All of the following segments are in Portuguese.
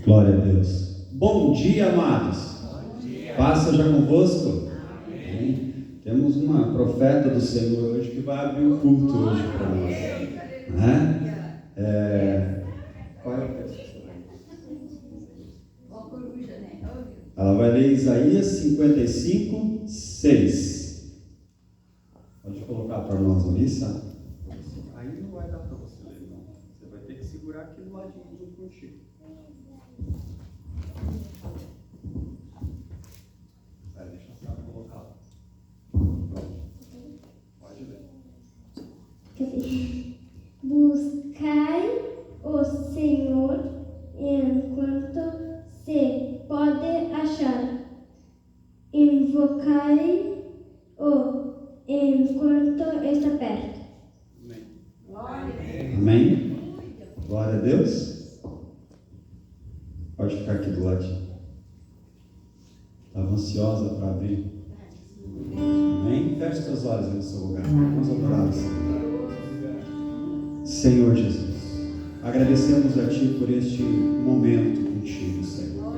Glória a Deus. Bom dia, amados. Bom dia. Paz seja convosco. Amém. Temos uma profeta do Senhor hoje que vai abrir o culto hoje para nós. Qual é o texto? Ela vai ler Isaías 55, 6. Pode colocar para nós ali, sabe? Aí não vai dar para você ler, não. Você vai ter que segurar aqui do ladinho junto contigo. Deixa eu só colocar lá. Pode ler. Buscai o Senhor enquanto se pode achar. Invocai-o enquanto está perto. Amém? Glória a Deus. Pode ficar aqui do ladinho. Estava ansiosa para abrir. Amém? Feche seus olhos no seu lugar. Vamos adorar o Senhor. Senhor Jesus, agradecemos a Ti por este momento contigo, Senhor.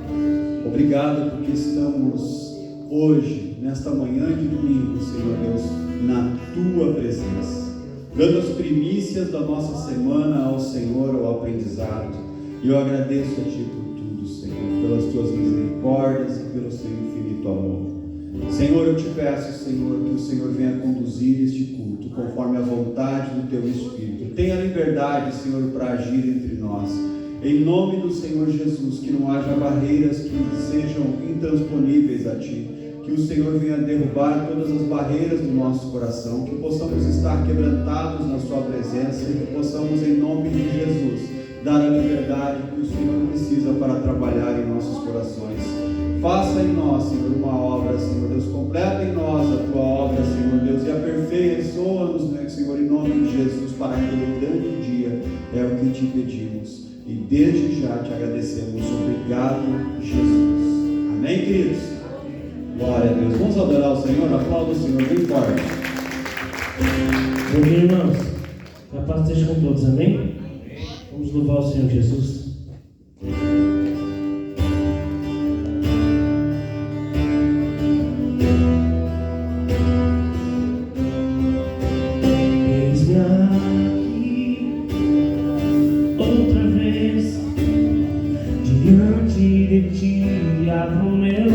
Obrigado porque estamos hoje, nesta manhã de domingo, Senhor Deus, na Tua presença, dando as primícias da nossa semana ao Senhor, ao aprendizado. E eu agradeço a Ti por tudo, Senhor, pelas Tuas misericórdias e pelo Seu infinito amor. Senhor, eu te peço, Senhor, que o Senhor venha conduzir este culto conforme a vontade do Teu Espírito. Tenha liberdade, Senhor, para agir entre nós. Em nome do Senhor Jesus, que não haja barreiras que sejam intransponíveis a Ti. Que o Senhor venha derrubar todas as barreiras do nosso coração. Que possamos estar quebrantados na Sua presença e que possamos, em nome de Jesus, dar a liberdade que o Senhor precisa para trabalhar em nossos corações. Faça em nós, Senhor, uma obra, Senhor Deus, completa em nós a Tua obra, Senhor Deus, e aperfeiçoa-nos, né, Senhor, em nome de Jesus, para aquele grande dia, é o que Te pedimos, e desde já Te agradecemos. Obrigado, Jesus. Amém, queridos? Glória a Deus. Vamos adorar o Senhor, aplauda o Senhor bem forte. Bom dia, irmãos. Que a paz esteja com todos, amém? Vamos louvar o Senhor Jesus. Eis-me aqui outra vez diante de Ti, abro meu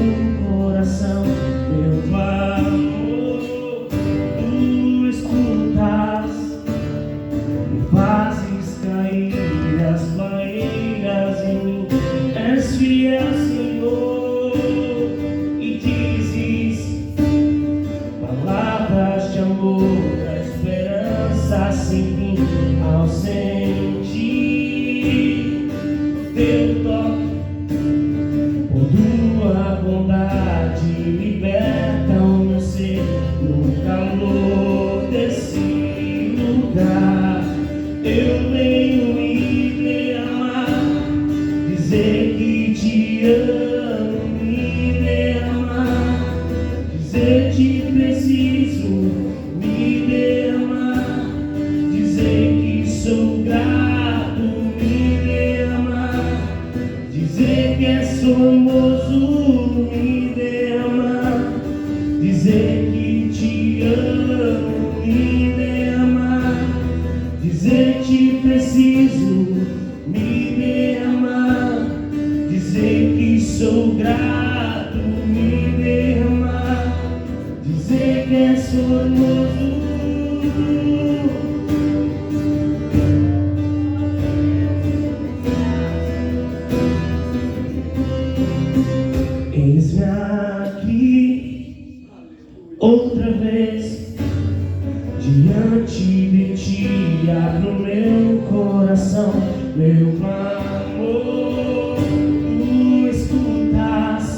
coração, meu clamor, Tu escutas,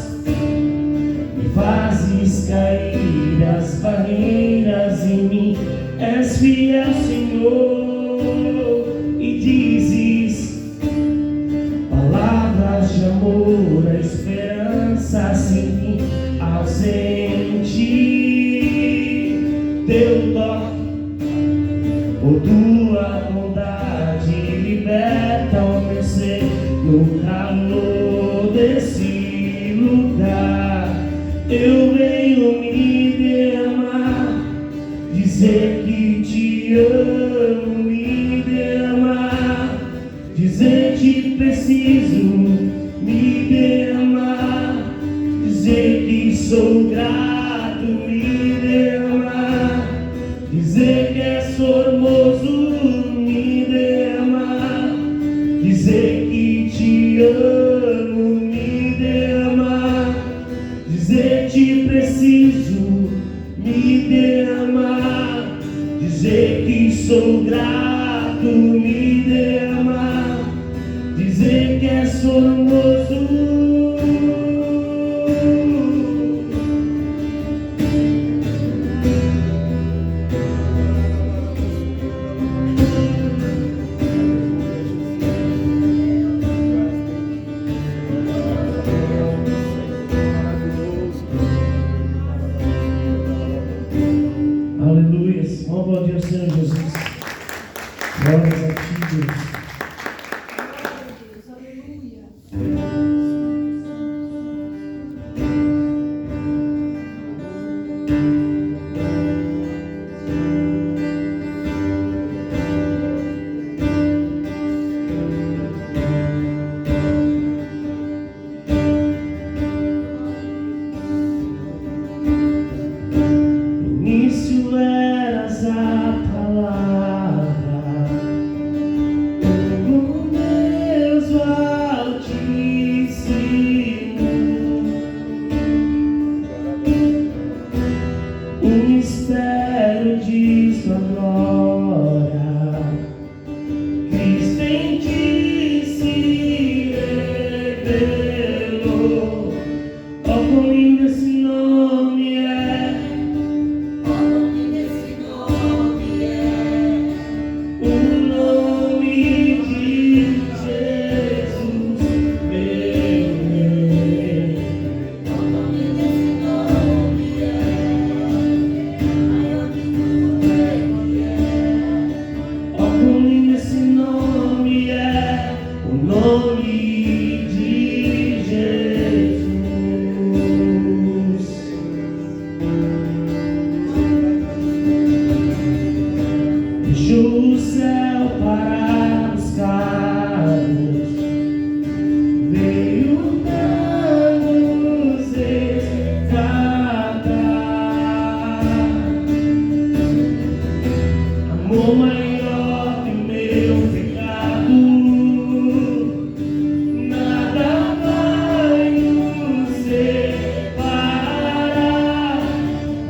me fazes cair as barreiras em mim, és fiel, Senhor, e dizes palavras de amor, a esperança sem fim, ausente, Teu toque, por Tua bondade, liberta o meu ser no calor dizer que preciso me derramar, dizer que sou grato, me derramar, dizer que és formoso, me derramar, dizer que te amo, me derramar, dizer que preciso me derramar, dizer que sou grato, me derramar, dizer que és formoso. Aleluia. Vamos aplaudir ao Senhor Jesus. Glórias a ti, Deus. Início eras a palavra, o Deus Altíssimo, o mistério de sua glória, Cristo em ti se revelou. Ó, quão lindo esse nome é! Deixou o céu para buscar-nos, veio para nos resgatar. Amor maior que o meu pecado, nada vai nos separar.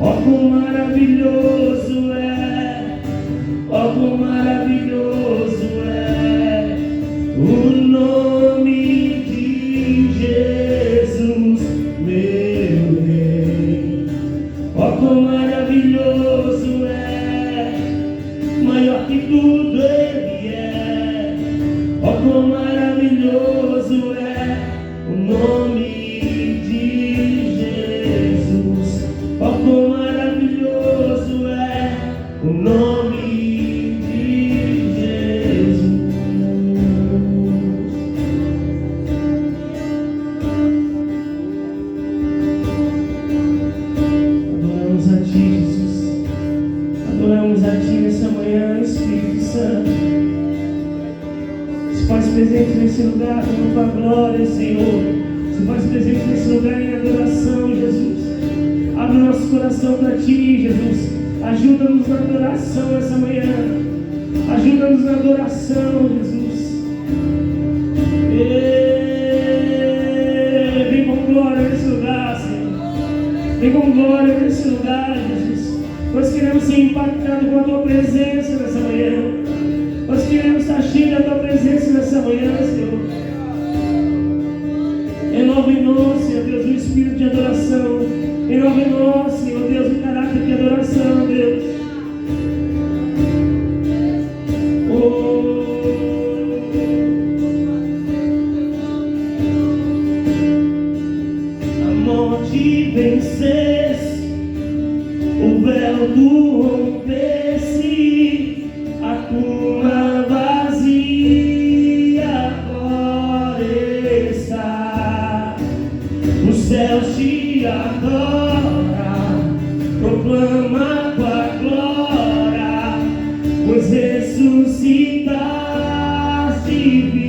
Ó, quão maravilhoso é! Ó, quão maravilhoso é o nome de Jesus, meu Rei. Ó, quão maravilhoso é, maior que tudo Ele é. Ó, quão maravilhoso é o nome de Jesus. Ó, quão maravilhoso é o nome presente nesse lugar com tua glória, Senhor. Se faz presente nesse lugar em adoração, Jesus. Abre nosso coração para ti, Jesus. Ajuda-nos na adoração essa manhã. Ajuda-nos na adoração, Jesus. Vem com glória nesse lugar, Senhor. Vem com glória nesse lugar, Jesus. Nós queremos ser impactados com a tua presença nessa manhã. Nós queremos estar cheios da tua presença nessa manhã, Senhor. Renova em nós, Senhor Deus, o espírito de adoração. Renova em nós, Senhor Deus, o caráter de adoração, Deus. A morte vencesse, o véu do rompesse, a tumba vazia agora está. Os céus te adoram, proclama tua glória, pois ressuscitaste.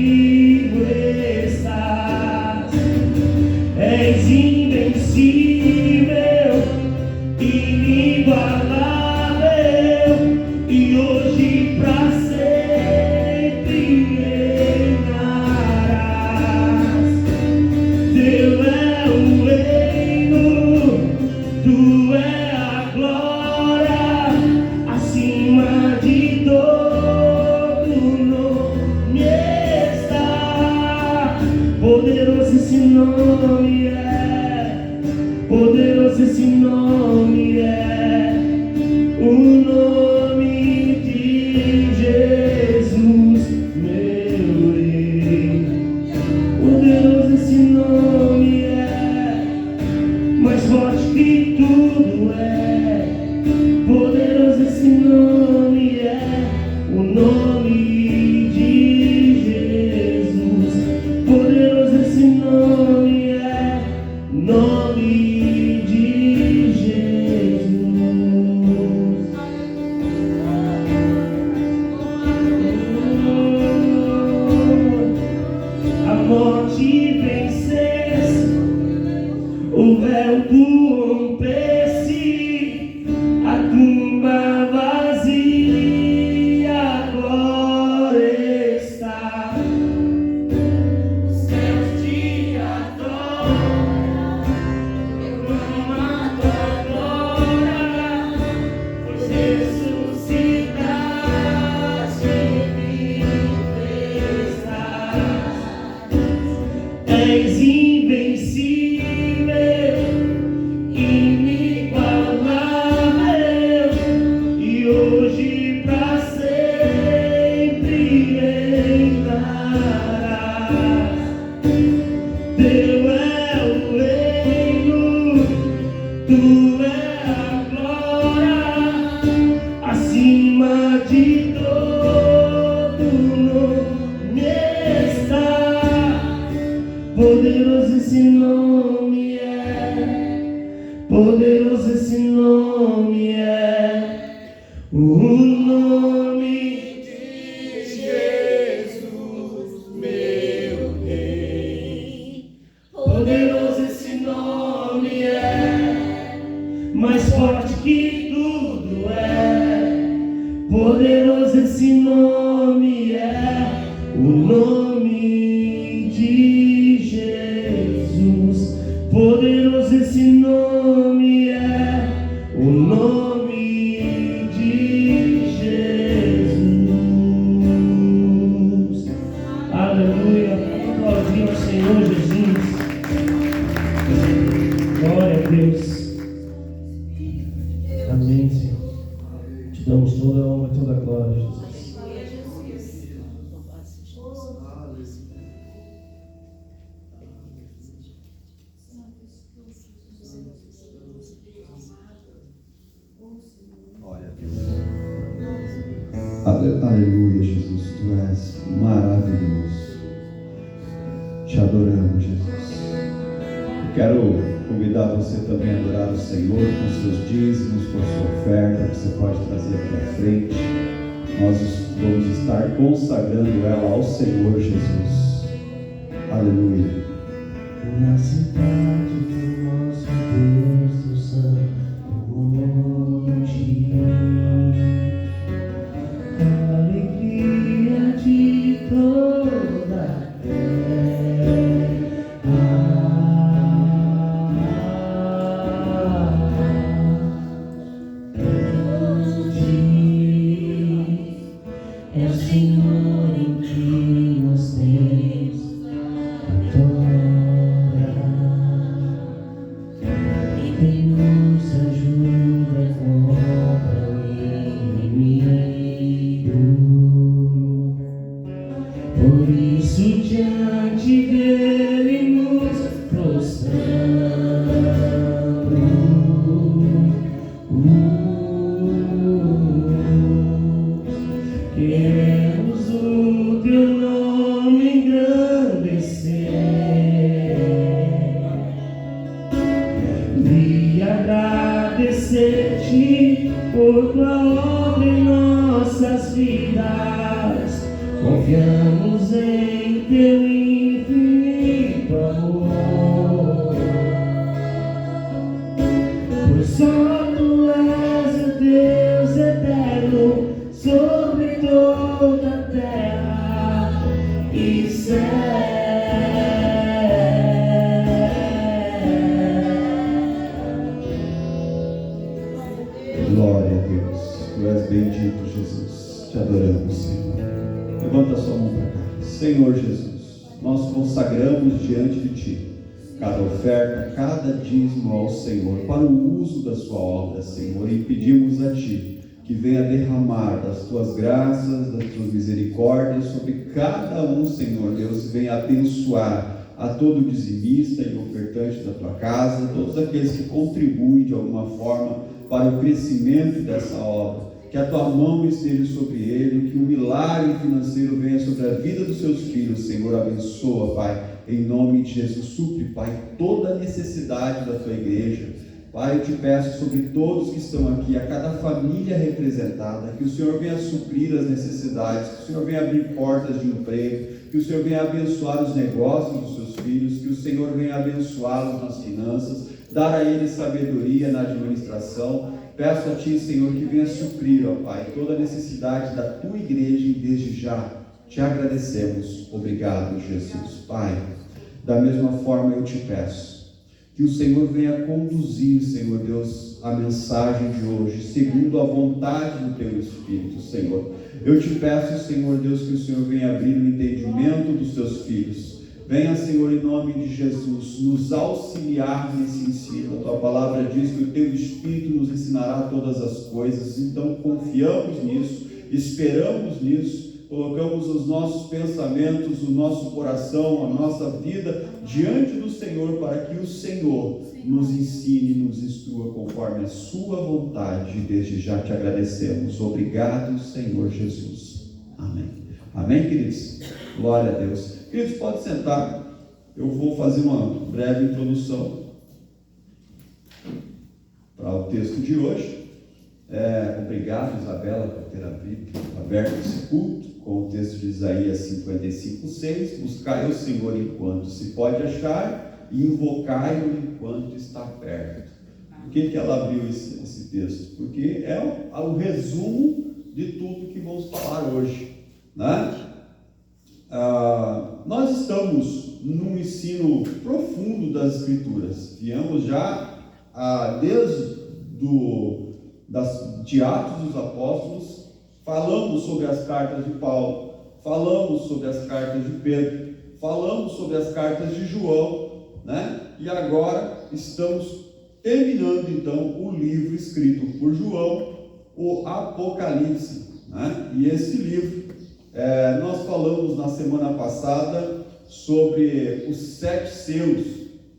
nome é, poderoso esse nome é, o nome de Jesus, meu Rei. Poderoso esse nome é, mais forte que tudo é, poderoso esse nome é, o nome de Jesus. Poderoso esse nome é, nome de Jesus. A morte vencesse, o véu tu rompesse, a tumba vazia agora está. Os céus te adoram, proclamam a tua glória, pois ressuscitaste e vives estás. És invencível, inigualável, e hoje pra sempre reinarás. Teu é o reino, tu é a glória, acima de todo nome está. Poderoso esse nome é, poderoso esse nome é, o nome de Jesus, meu Rei. Poderoso esse nome é, mais forte que tudo é, poderoso esse nome é, o nome de Jesus. Poderoso esse nome é, o nome de Jesus. Aleluia. Glória ao Senhor Jesus. Glória a Deus. Amém, Senhor. Te damos toda a honra e toda a glória, Jesus. Glória a Deus. Aleluia, Jesus. Tu és maravilhoso. Te adoramos, Jesus. Eu quero convidar você também a adorar o Senhor com seus dízimos, com a sua oferta, que você pode trazer aqui à frente. Nós vamos estar consagrando ela ao Senhor Jesus. Aleluia. Na cidade do nosso Deus do Santo Monte, a alegria de toda a terra. É o Senhor em que nós temos e quem nos ajuda contra o inimigo. Por isso diante dele nos prostramos. Queremos o teu nome engrandecer e agradecer-te por tua obra em nossas vidas. Confiamos em teu infinito amor, pois só tu és o Deus eterno sobre toda a terra e céu. Glória a Deus. Tu és bendito, Jesus. Te adoramos, Senhor. Levanta a sua mão para cá. Senhor Jesus, nós consagramos diante de Ti cada oferta, cada dízimo ao Senhor, para o uso da sua obra, Senhor, e pedimos a Ti que venha derramar das Tuas graças, das Tuas misericórdias sobre cada um, Senhor Deus, venha abençoar a todo dizimista e ofertante da Tua casa, todos aqueles que contribuem de alguma forma para o crescimento dessa obra, que a Tua mão esteja sobre ele, que o milagre financeiro venha sobre a vida dos Seus filhos, Senhor, abençoa, Pai, em nome de Jesus, supre, Pai, toda a necessidade da Tua igreja. Pai, eu te peço sobre todos que estão aqui, a cada família representada, que o Senhor venha suprir as necessidades, que o Senhor venha abrir portas de emprego, que o Senhor venha abençoar os negócios dos seus filhos, que o Senhor venha abençoá-los nas finanças, dar a eles sabedoria na administração. Peço a Ti, Senhor, que venha suprir, ó Pai, toda a necessidade da Tua igreja, e desde já te agradecemos. Obrigado, Jesus. Pai, da mesma forma eu te peço que o Senhor venha conduzir, Senhor Deus, a mensagem de hoje, segundo a vontade do Teu Espírito, Senhor. Eu te peço, Senhor Deus, que o Senhor venha abrir o entendimento dos Teus filhos. Venha, Senhor, em nome de Jesus, nos auxiliar nesse ensino. A Tua palavra diz que o Teu Espírito nos ensinará todas as coisas. Então, confiamos nisso, esperamos nisso, colocamos os nossos pensamentos, o nosso coração, a nossa vida diante do Senhor, para que o Senhor nos ensine, nos instrua conforme a Sua vontade. Desde já te agradecemos. Obrigado, Senhor Jesus. Amém. Amém, queridos? Glória a Deus. Queridos, pode sentar. Eu vou fazer uma breve introdução para o texto de hoje. Obrigado, Isabela, por ter aberto esse culto com o texto de Isaías 55:6. Buscai o Senhor enquanto se pode achar e invocai-o enquanto está perto. Por que ela abriu esse texto? Porque é o resumo de tudo que vamos falar hoje, né? Nós estamos num ensino profundo das Escrituras. Viemos já desde de Atos dos Apóstolos, falamos sobre as cartas de Paulo, falamos sobre as cartas de Pedro, falamos sobre as cartas de João, né? E agora estamos terminando então o livro escrito por João, o Apocalipse, né? E esse livro, nós falamos na semana passada sobre os 7 selos,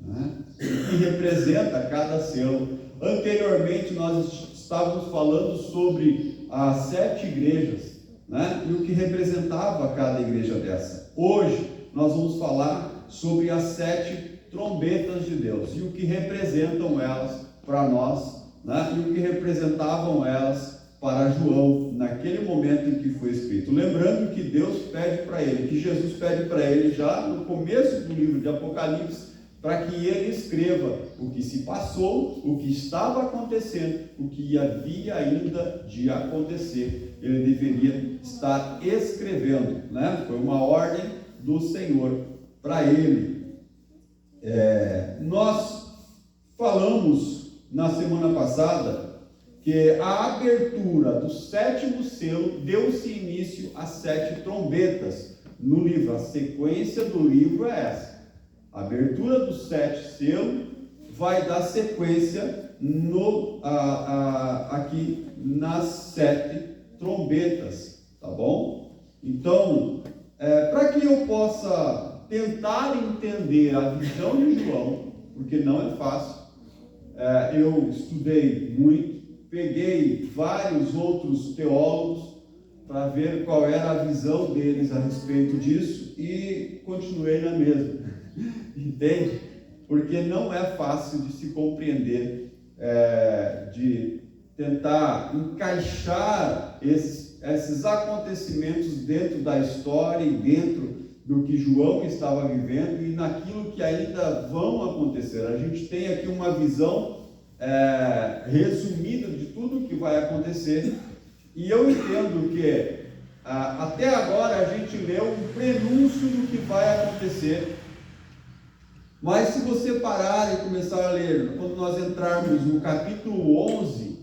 né? Que representa cada selo. Anteriormente nós estávamos falando sobre as 7 igrejas, né? E o que representava cada igreja dessa. Hoje nós vamos falar sobre as 7 trombetas de Deus e o que representam elas para nós, né? E o que representavam elas para João naquele momento em que foi escrito. Lembrando que Deus pede para ele, que Jesus pede para ele já no começo do livro de Apocalipse, para que ele escreva o que se passou, o que estava acontecendo, o que havia ainda de acontecer. Ele deveria estar escrevendo, né? Foi uma ordem do Senhor para ele. Nós falamos na semana passada que a abertura do 7º selo deu-se início às 7 trombetas no livro. A sequência do livro é essa. A abertura do 7º selo vai dar sequência aqui nas 7 trombetas, tá bom? Então, para que eu possa tentar entender a visão de João, porque não é fácil, eu estudei muito, peguei vários outros teólogos para ver qual era a visão deles a respeito disso e continuei na mesma. Entende? Porque não é fácil de se compreender, de tentar encaixar esses acontecimentos dentro da história e dentro do que João estava vivendo e naquilo que ainda vão acontecer. A gente tem aqui uma visão resumida de tudo que vai acontecer, e eu entendo que até agora a gente leu um prenúncio do que vai acontecer. Mas se você parar e começar a ler, quando nós entrarmos no capítulo 11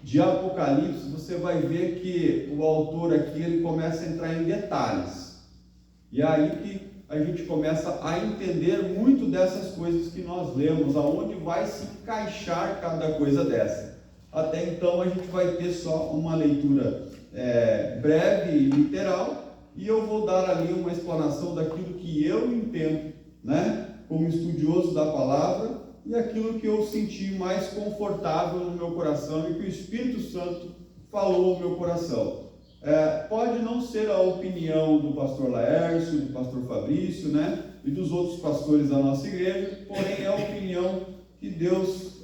de Apocalipse, você vai ver que o autor aqui ele começa a entrar em detalhes. E é aí que a gente começa a entender muito dessas coisas que nós lemos, aonde vai se encaixar cada coisa dessa. Até então a gente vai ter só uma leitura breve e literal, e eu vou dar ali uma explanação daquilo que eu entendo, né, como estudioso da palavra, e aquilo que eu senti mais confortável no meu coração e que o Espírito Santo falou ao meu coração. Pode não ser a opinião do pastor Laércio, do pastor Fabrício, né, e dos outros pastores da nossa igreja, porém é a opinião que Deus,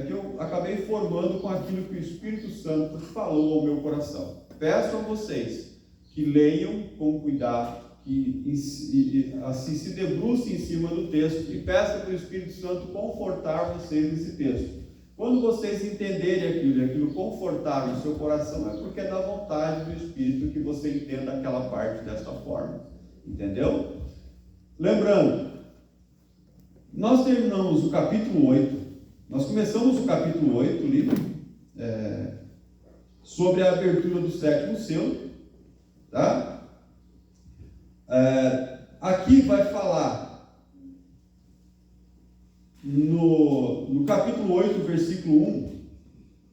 que eu acabei formando com aquilo que o Espírito Santo falou ao meu coração. Peço a vocês que leiam com cuidado, que assim se debrucem em cima do texto e peça para o Espírito Santo confortar vocês nesse texto. Quando vocês entenderem aquilo e aquilo confortar no seu coração, é porque é da vontade do Espírito que você entenda aquela parte desta forma. Entendeu? Lembrando, nós terminamos o capítulo 8, nós começamos o capítulo 8, o livro, sobre a abertura do 7º selo, tá? Aqui vai falar no capítulo 8, versículo 1,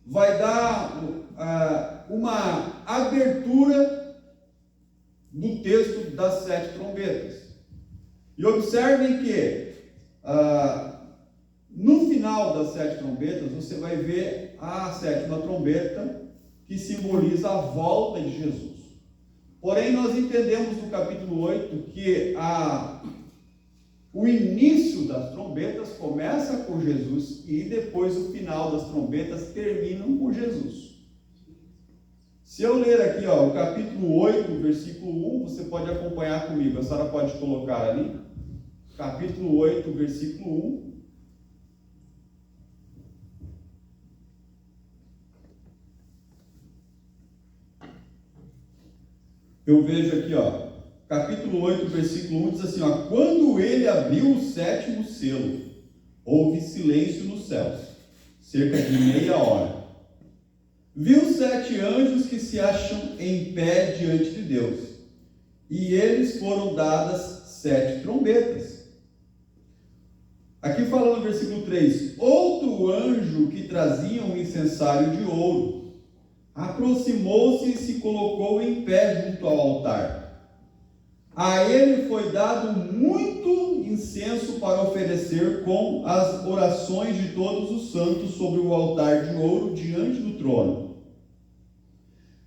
vai dar uma abertura do texto das 7 trombetas. E observem que no final das 7 trombetas você vai ver a 7ª trombeta, que simboliza a volta de Jesus. Porém, nós entendemos no capítulo 8 que o início das trombetas começa com Jesus e depois o final das trombetas terminam com Jesus. Se eu ler aqui, o capítulo 8, versículo 1, você pode acompanhar comigo. A Sara pode colocar ali. Capítulo 8, versículo 1. Eu vejo aqui, capítulo 8, versículo 1, diz assim, quando ele abriu o 7º selo, houve silêncio nos céus, cerca de meia hora. Viu 7 anjos que se acham em pé diante de Deus, e eles foram dadas 7 trombetas. Aqui fala no versículo 3, outro anjo que trazia um incensário de ouro, aproximou-se e se colocou em pé junto ao altar. A ele foi dado muito incenso para oferecer com as orações de todos os santos sobre o altar de ouro diante do trono.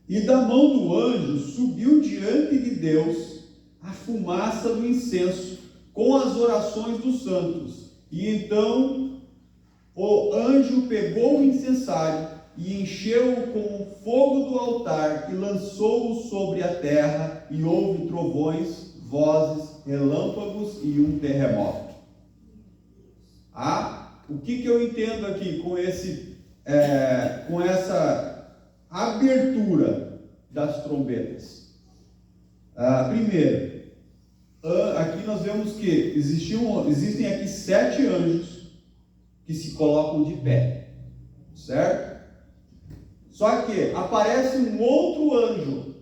E da mão do anjo subiu diante de Deus a fumaça do incenso com as orações dos santos. E então o anjo pegou o incensário e encheu-o com o fogo do altar e lançou-o sobre a terra, e houve trovões, vozes, relâmpagos e um terremoto. O que eu entendo aqui com essa abertura das trombetas? Primeiro, aqui nós vemos que existem aqui 7 anjos que se colocam de pé, certo? Só que aparece um outro anjo,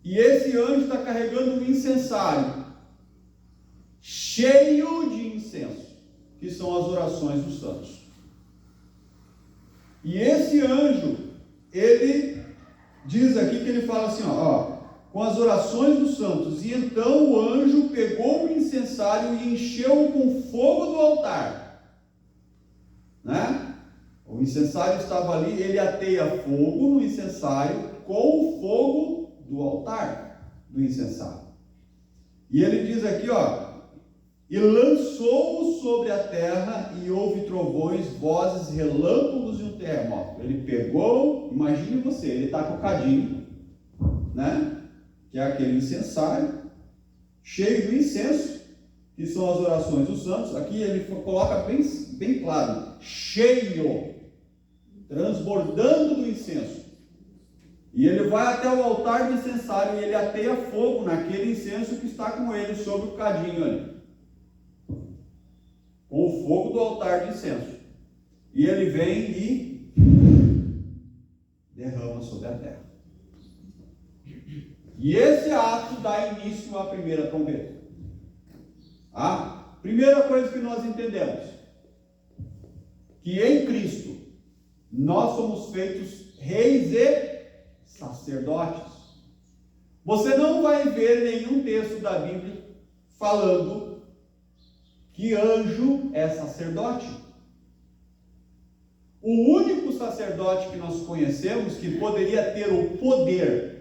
e esse anjo está carregando um incensário cheio de incenso, que são as orações dos santos. E esse anjo, ele diz aqui que ele fala assim, com as orações dos santos. E então o anjo pegou o incensário e encheu-o com fogo do altar, né? O incensário estava ali, ele ateia fogo no incensário com o fogo do altar do incensário. E ele diz aqui, e lançou-o sobre a terra, e houve trovões, vozes, relâmpagos e um terremoto. Ele pegou, imagine você, ele está com o cadinho, né? Que é aquele incensário, cheio do incenso, que são as orações dos santos. Aqui ele coloca bem claro, cheio, transbordando do incenso. E ele vai até o altar do incensário e ele ateia fogo naquele incenso que está com ele sobre o cadinho ali, com o fogo do altar de incenso. E ele vem e derrama sobre a terra. E esse ato dá início à primeira trombeta. A primeira coisa que nós entendemos, que em Cristo nós somos feitos reis e sacerdotes. Você não vai ver nenhum texto da Bíblia falando que anjo é sacerdote. O único sacerdote que nós conhecemos que poderia ter o poder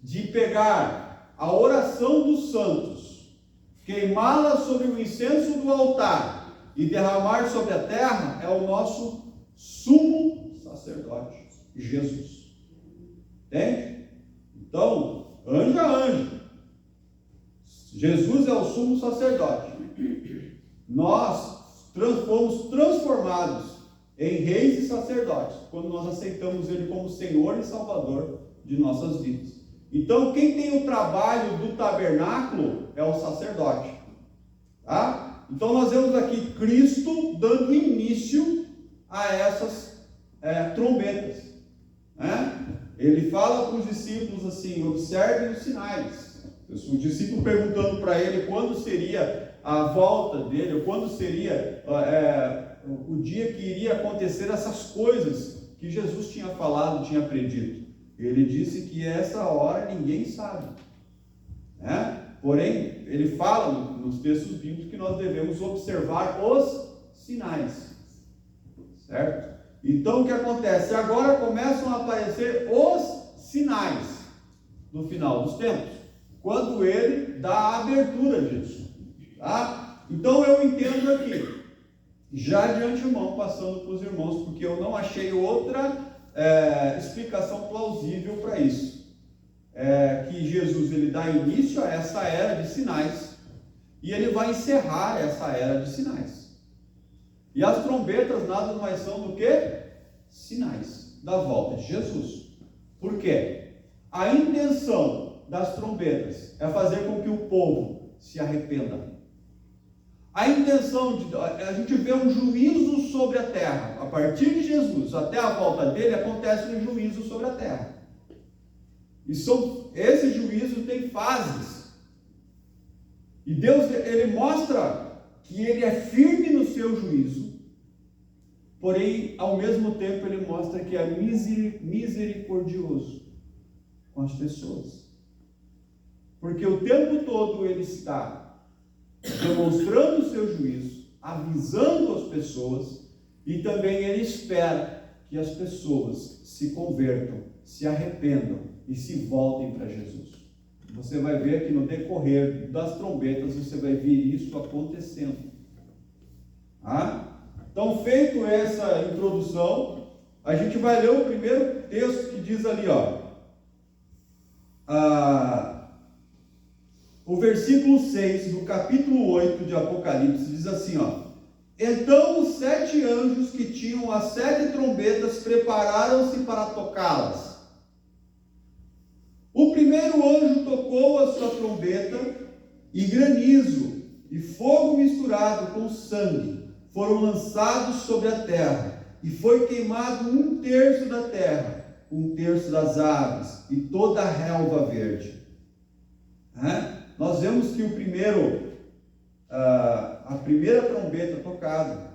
de pegar a oração dos santos, queimá-la sobre o incenso do altar e derramar sobre a terra é o nosso sumo sacerdote, Jesus. Entende? Então, anjo é anjo. Jesus é o sumo sacerdote. Nós fomos transformados em reis e sacerdotes quando nós aceitamos Ele como Senhor e Salvador de nossas vidas. Então, quem tem o trabalho do tabernáculo é o sacerdote. Tá? Então, nós vemos aqui Cristo dando início a essas trombetas. Né? Ele fala para os discípulos assim: observem os sinais. O discípulo perguntando para ele quando seria a volta dele, ou quando seria o dia que iria acontecer essas coisas que Jesus tinha falado, tinha predito. Ele disse que essa hora ninguém sabe. Né? Porém, ele fala nos textos bíblicos que nós devemos observar os sinais. Certo? Então, o que acontece? Agora começam a aparecer os sinais no final dos tempos, quando ele dá a abertura disso. Tá? Então, eu entendo aqui, já de antemão, passando para os irmãos, porque eu não achei outra explicação plausível para isso. Que Jesus ele dá início a essa era de sinais e ele vai encerrar essa era de sinais. E as trombetas nada mais são do que sinais da volta de Jesus. Por quê? A intenção das trombetas é fazer com que o povo se arrependa. A intenção a gente vê um juízo sobre a terra. A partir de Jesus até a volta dele acontece um juízo sobre a terra. E esse juízo tem fases. E Deus ele mostra que ele é firme no seu juízo. Porém, ao mesmo tempo, ele mostra que é misericordioso com as pessoas. Porque o tempo todo ele está demonstrando o seu juízo, avisando as pessoas, e também ele espera que as pessoas se convertam, se arrependam e se voltem para Jesus. Você vai ver que no decorrer das trombetas, você vai ver isso acontecendo. Então, feito essa introdução, a gente vai ler o primeiro texto que diz ali, o versículo 6 do capítulo 8 de Apocalipse diz assim, então os 7 anjos que tinham as 7 trombetas prepararam-se para tocá-las. O primeiro anjo tocou a sua trombeta e granizo e fogo misturado com sangue foram lançados sobre a terra, e foi queimado 1/3 da terra, 1/3 das aves e toda a relva verde. Nós vemos que a primeira trombeta tocada,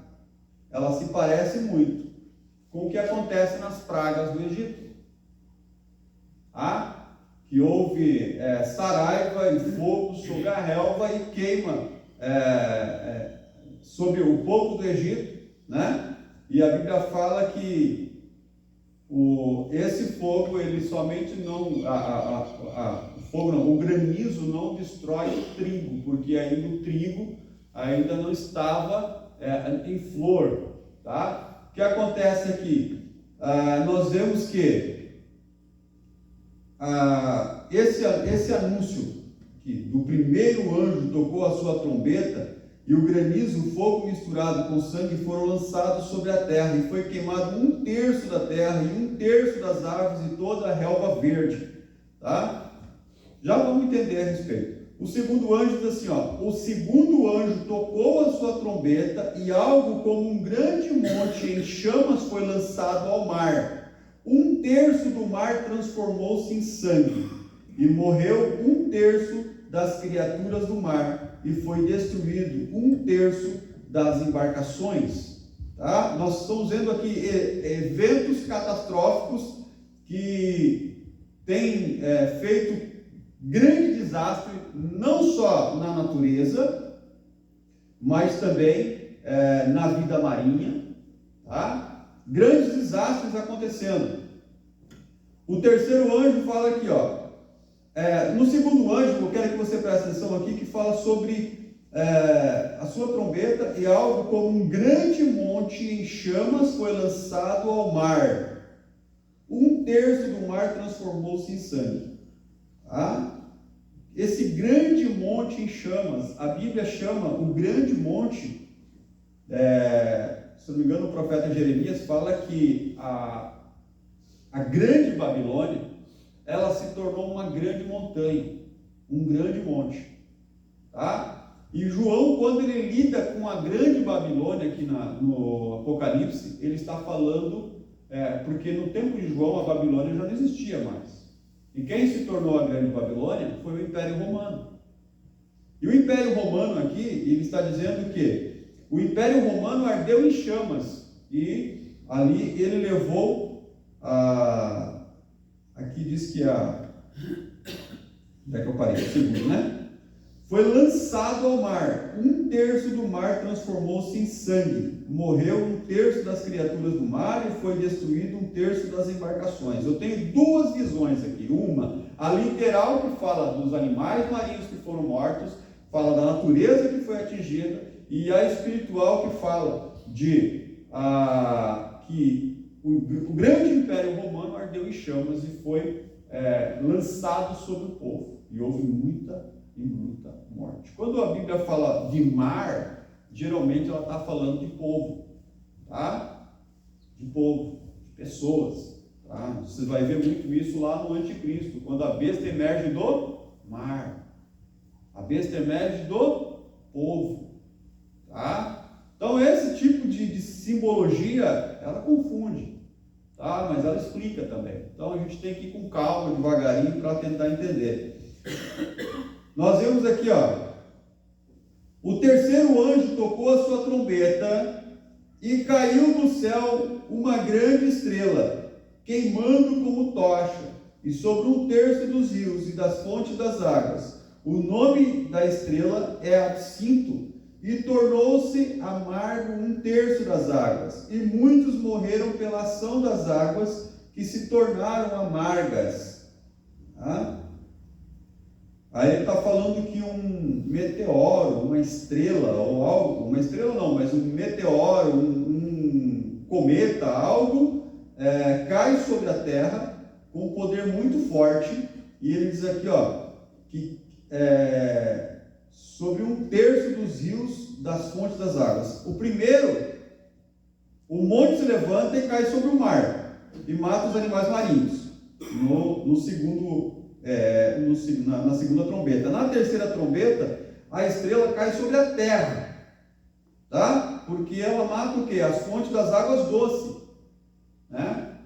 ela se parece muito com o que acontece nas pragas do Egito. Que houve saraiva e fogo sobre a relva e queima sobre o povo do Egito, né? E a Bíblia fala que esse fogo, ele somente o granizo não destrói o trigo, porque ainda o trigo ainda não estava em flor, tá? O que acontece aqui? Nós vemos que esse anúncio que do primeiro anjo tocou a sua trombeta, e o granizo, o fogo misturado com sangue foram lançados sobre a terra, e foi queimado 1/3 da terra, e 1/3 das árvores e toda a relva verde. Tá? Já vamos entender a respeito. O segundo anjo diz assim, o segundo anjo tocou a sua trombeta, e algo como um grande monte em chamas foi lançado ao mar. 1/3 do mar transformou-se em sangue, e morreu 1/3 das criaturas do mar, e foi destruído 1/3 das embarcações. Tá? Nós estamos vendo aqui eventos catastróficos que têm feito grande desastre, não só na natureza, mas também na vida marinha. Tá? Grandes desastres acontecendo. O terceiro anjo fala aqui, ó. No segundo anjo, eu quero que você preste atenção aqui, que fala sobre a sua trombeta, e algo como um grande monte em chamas foi lançado ao mar. 1/3 do mar transformou-se em sangue. Tá? Esse grande monte em chamas, a Bíblia chama o grande monte, se não me engano, o profeta Jeremias fala que a grande Babilônia, ela se tornou uma grande montanha, um grande monte. Tá? E João, quando ele lida com a grande Babilônia aqui no Apocalipse, ele está falando, porque no tempo de João a Babilônia já não existia mais. E quem se tornou a grande Babilônia foi o Império Romano. E o Império Romano aqui, ele está dizendo que o Império Romano ardeu em chamas, e ali ele levou aqui diz que onde é que eu parei? Segundo, né? Foi lançado ao mar. 1/3 do mar transformou-se em sangue. Morreu 1/3 das criaturas do mar, e foi destruído 1/3 das embarcações. Eu tenho duas visões aqui. Uma, a literal, que fala dos animais marinhos que foram mortos, fala da natureza que foi atingida, e a espiritual, que fala de que o grande Império Romano ardeu em chamas e foi lançado sobre o povo. E houve muita morte. Quando a Bíblia fala de mar, geralmente ela está falando de povo, tá? De povo, de pessoas. Tá? Você vai ver muito isso lá no Anticristo, quando a besta emerge do mar. A besta emerge do povo. Tá? Então esse tipo de simbologia, ela confunde, tá? Mas ela explica também. Então a gente tem que ir com calma, devagarinho, para tentar entender. Nós vemos aqui, ó, o terceiro anjo tocou a sua trombeta, e caiu do céu uma grande estrela, queimando como tocha, e sobre 1/3 dos rios e das fontes das águas. O nome da estrela é Absinto, e tornou-se amargo 1/3 das águas, e muitos morreram pela ação das águas, que se tornaram amargas. Tá? Aí ele está falando que um meteoro, uma estrela, ou algo, uma estrela não, mas um meteoro, um cometa, algo, cai sobre a terra com um poder muito forte, e ele diz aqui, ó, que sobre 1/3 dos rios, das fontes das águas. O primeiro, o monte se levanta e cai sobre o mar, e mata os animais marinhos. No segundo, na segunda trombeta. Na terceira trombeta, a estrela cai sobre a terra, tá? Porque ela mata o quê? As fontes das águas doces, né?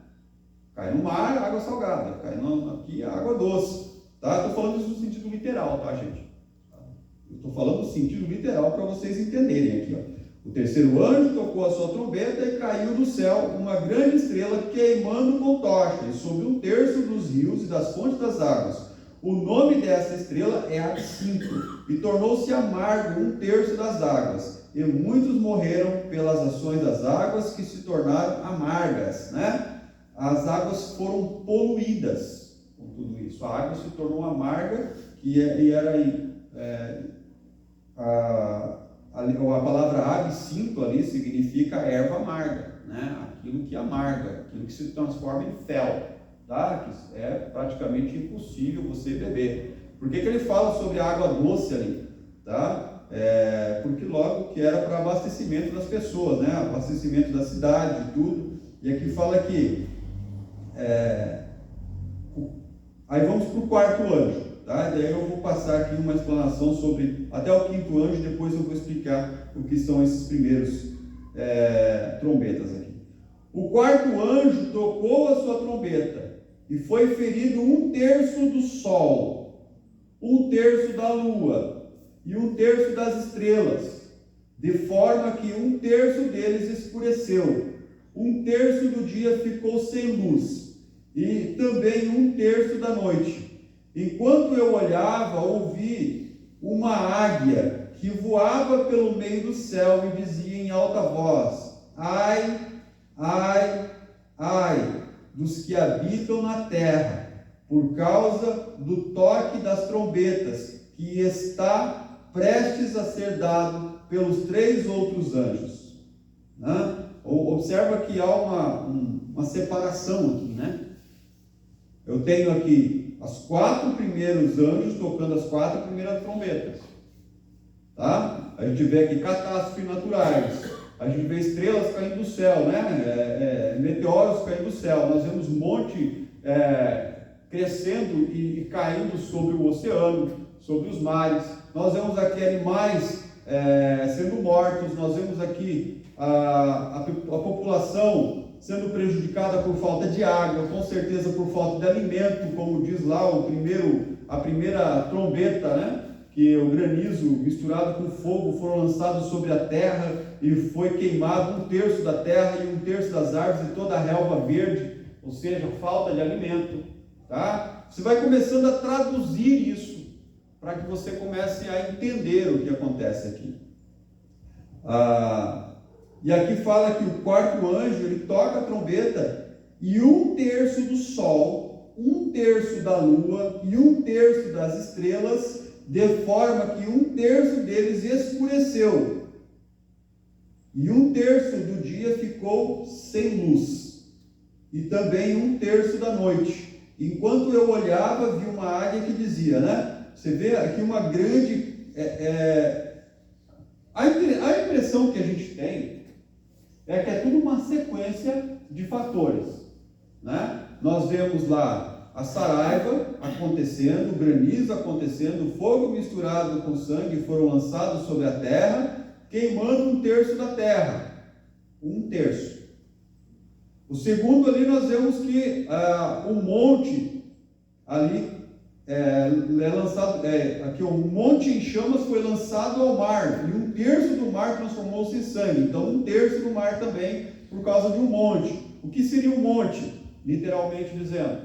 Cai no mar, água salgada. Cai aqui, água doce, tá? Estou falando isso no sentido literal, tá, gente? Eu estou falando no sentido literal para vocês entenderem aqui, ó. O terceiro anjo tocou a sua trombeta, e caiu do céu uma grande estrela, queimando com tocha, e sobre 1/3 dos rios e das fontes das águas. O nome dessa estrela é Absinto, e tornou-se amargo 1/3 das águas, e muitos morreram pelas ações das águas, que se tornaram amargas, né? As águas foram poluídas com tudo isso. A água se tornou amarga, e era a palavra absinto ali significa erva amarga, né? Aquilo que amarga, aquilo que se transforma em fel, tá? Que é praticamente impossível você beber. Por que ele fala sobre a água doce ali? Tá? Porque logo que era para abastecimento das pessoas, né? Abastecimento da cidade, tudo. E aqui fala que aí vamos para o quarto anjo. Tá? Daí eu vou passar aqui uma explanação sobre até o quinto anjo, depois eu vou explicar o que são esses primeiros trombetas aqui. O quarto anjo tocou a sua trombeta, e foi ferido 1/3 do sol, 1/3 da lua e 1/3 das estrelas, de forma que 1/3 deles escureceu, 1/3 do dia ficou sem luz, e também 1/3 da noite. Enquanto eu olhava, ouvi uma águia que voava pelo meio do céu e dizia em alta voz: ai, ai, ai, dos que habitam na terra, por causa do toque das trombetas, que está prestes a ser dado pelos 3 outros anjos. Né? Observa que há uma separação aqui, né? Eu tenho aqui os 4 primeiros anjos tocando as 4 primeiras trombetas. Tá? A gente vê aqui catástrofes naturais, a gente vê estrelas caindo do céu, né? Meteoros caindo do céu, nós vemos um monte crescendo e caindo sobre o oceano, sobre os mares, nós vemos aqui animais sendo mortos, nós vemos aqui a população sendo prejudicada por falta de água, com certeza por falta de alimento, como diz lá a primeira trombeta, né? Que o granizo misturado com fogo foram lançados sobre a terra e foi queimado 1/3 da terra e 1/3 das árvores e toda a relva verde, ou seja, falta de alimento, tá? Você vai começando a traduzir isso para que você comece a entender o que acontece aqui. E aqui fala que o 4º anjo, ele toca a trombeta e 1/3 do sol, 1/3 da lua e 1/3 das estrelas, de forma que 1/3 deles escureceu, e 1/3 do dia ficou sem luz, e também 1/3 da noite. Enquanto eu olhava, vi uma águia que dizia, né? Você vê aqui uma grande... A impressão que a gente tem é que é tudo uma sequência de fatores, né? Nós vemos lá a saraiva acontecendo, o granizo acontecendo, o fogo misturado com sangue foram lançados sobre a terra, queimando 1/3 da terra. 1/3. O segundo ali nós vemos que o monte ali é lançado, aqui um monte em chamas foi lançado ao mar, e 1/3 do mar transformou-se em sangue. Então 1/3 do mar também por causa de um monte. O que seria um monte? Literalmente dizendo.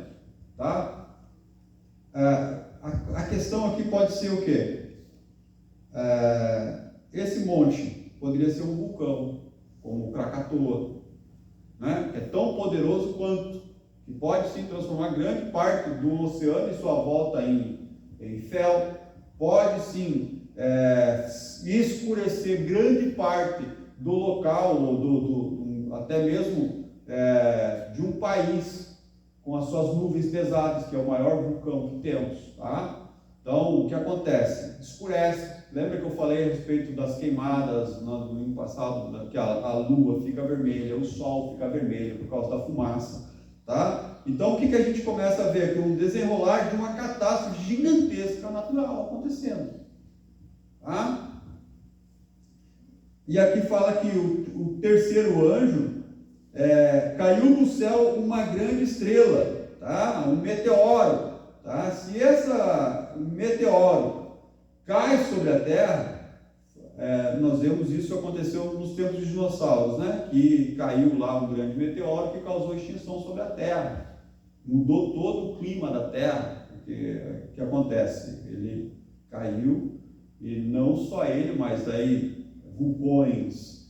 Tá? A questão aqui pode ser o quê? Esse monte poderia ser um vulcão, como o Krakatoa, né? Que é tão poderoso quanto, que pode sim transformar grande parte do oceano e sua volta em fel, pode sim escurecer grande parte do local, ou até mesmo de um país, com as suas nuvens pesadas, que é o maior vulcão que temos, tá? Então, o que acontece? Escurece. Lembra que eu falei a respeito das queimadas no ano passado, que a lua fica vermelha, o sol fica vermelho por causa da fumaça, tá? Então, o que a gente começa a ver aqui? Um desenrolar de uma catástrofe gigantesca natural acontecendo, tá? E aqui fala que o 3º anjo caiu do céu uma grande estrela, tá? Um meteoro, tá? Se esse meteoro cai sobre a Terra, nós vemos isso aconteceu nos tempos de dinossauros, né? Que caiu lá um grande meteoro que causou extinção sobre a Terra, mudou todo o clima da Terra. Porque o que acontece? Ele caiu, e não só ele, mas aí vulcões,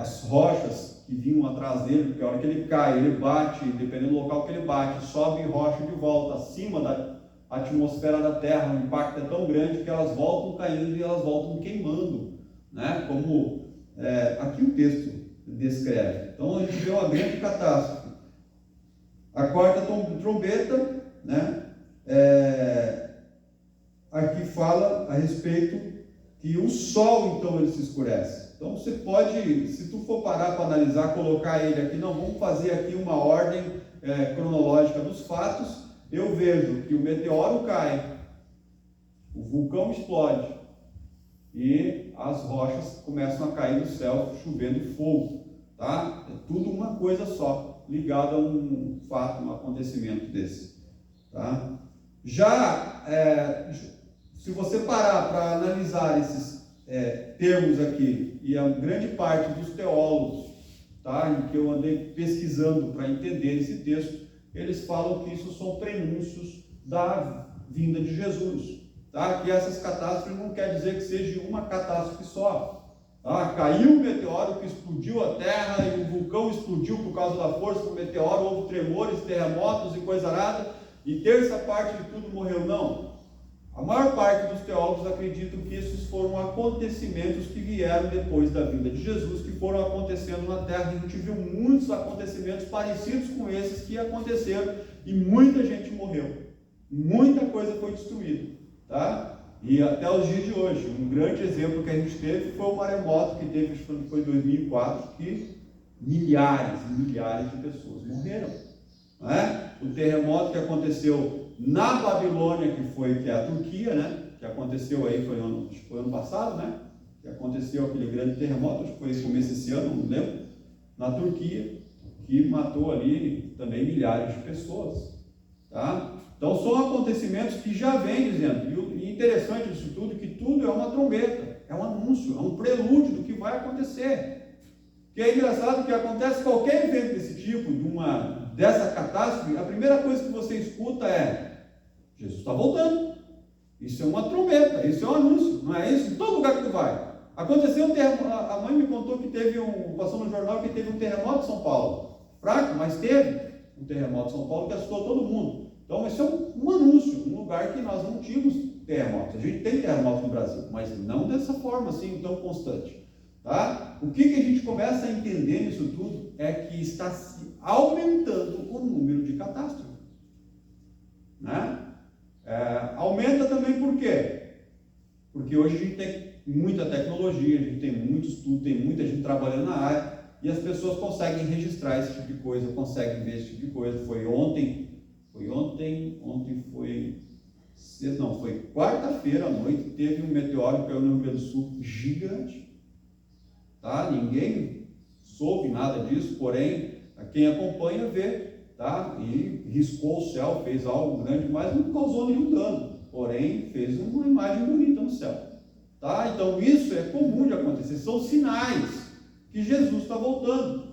as rochas que vinham atrás dele, porque a hora que ele cai, ele bate, dependendo do local que ele bate, sobe rocha de volta, acima da atmosfera da Terra, o impacto é tão grande que elas voltam caindo e elas voltam queimando, né? Como aqui o texto descreve. Então a gente vê uma grande catástrofe. A 4ª trombeta, né? Aqui fala a respeito que o sol, então, ele se escurece. Então você pode, se tu for parar para analisar, colocar ele aqui, não, vamos fazer aqui uma ordem cronológica dos fatos. Eu vejo que o meteoro cai, o vulcão explode e as rochas começam a cair do céu, chovendo fogo, tá? É tudo uma coisa só. ligado a um fato, um acontecimento desse. Tá? Já, se você parar para analisar esses termos aqui, e a grande parte dos teólogos, tá, em que eu andei pesquisando para entender esse texto, eles falam que isso são prenúncios da vinda de Jesus. Tá? Que essas catástrofes não quer dizer que seja uma catástrofe só. Tá? Caiu um meteoro que explodiu a Terra e o vulcão explodiu por causa da força do meteoro, houve tremores, terremotos e coisa arada, e terça parte de tudo morreu. Não. A maior parte dos teólogos acreditam que esses foram acontecimentos que vieram depois da vinda de Jesus, que foram acontecendo na Terra. A gente viu muitos acontecimentos parecidos com esses que aconteceram e muita gente morreu. Muita coisa foi destruída. Tá? E até os dias de hoje, um grande exemplo que a gente teve foi o maremoto que teve, acho que foi em 2004, que milhares e milhares de pessoas morreram. Não é? O terremoto que aconteceu na Babilônia, que é a Turquia, né? Que aconteceu aí, foi ano passado, né? Que aconteceu aquele grande terremoto, acho que foi no começo desse ano, não lembro, na Turquia, que matou ali também milhares de pessoas. Tá? Então são acontecimentos que já vêm dizendo, e interessante disso tudo, que tudo é uma trombeta, é um anúncio, é um prelúdio do que vai acontecer. Que é engraçado que acontece qualquer evento desse tipo, dessa catástrofe, a primeira coisa que você escuta é: Jesus está voltando. Isso é uma trombeta, isso é um anúncio, não é isso? Em todo lugar que tu vai. Aconteceu um terremoto, a mãe me contou que passou no jornal que teve um terremoto em São Paulo. Fraco, mas teve um terremoto em São Paulo que assustou todo mundo. Então, esse é um anúncio, um lugar que nós não tínhamos terremotos. A gente tem terremotos no Brasil, mas não dessa forma assim, tão constante. Tá? O que a gente começa a entender nisso tudo é que está se aumentando o número de catástrofes. Né? Aumenta também por quê? Porque hoje a gente tem muita tecnologia, a gente tem muito estudo, tem muita gente trabalhando na área, e as pessoas conseguem registrar esse tipo de coisa, conseguem ver esse tipo de coisa. Foi quarta-feira à noite, teve um meteoro que caiu no Rio Grande do Sul, gigante. Tá? Ninguém soube nada disso, porém, quem acompanha vê, tá? E riscou o céu, fez algo grande, mas não causou nenhum dano, porém, fez uma imagem bonita no céu. Tá? Então, isso é comum de acontecer, são sinais que Jesus está voltando.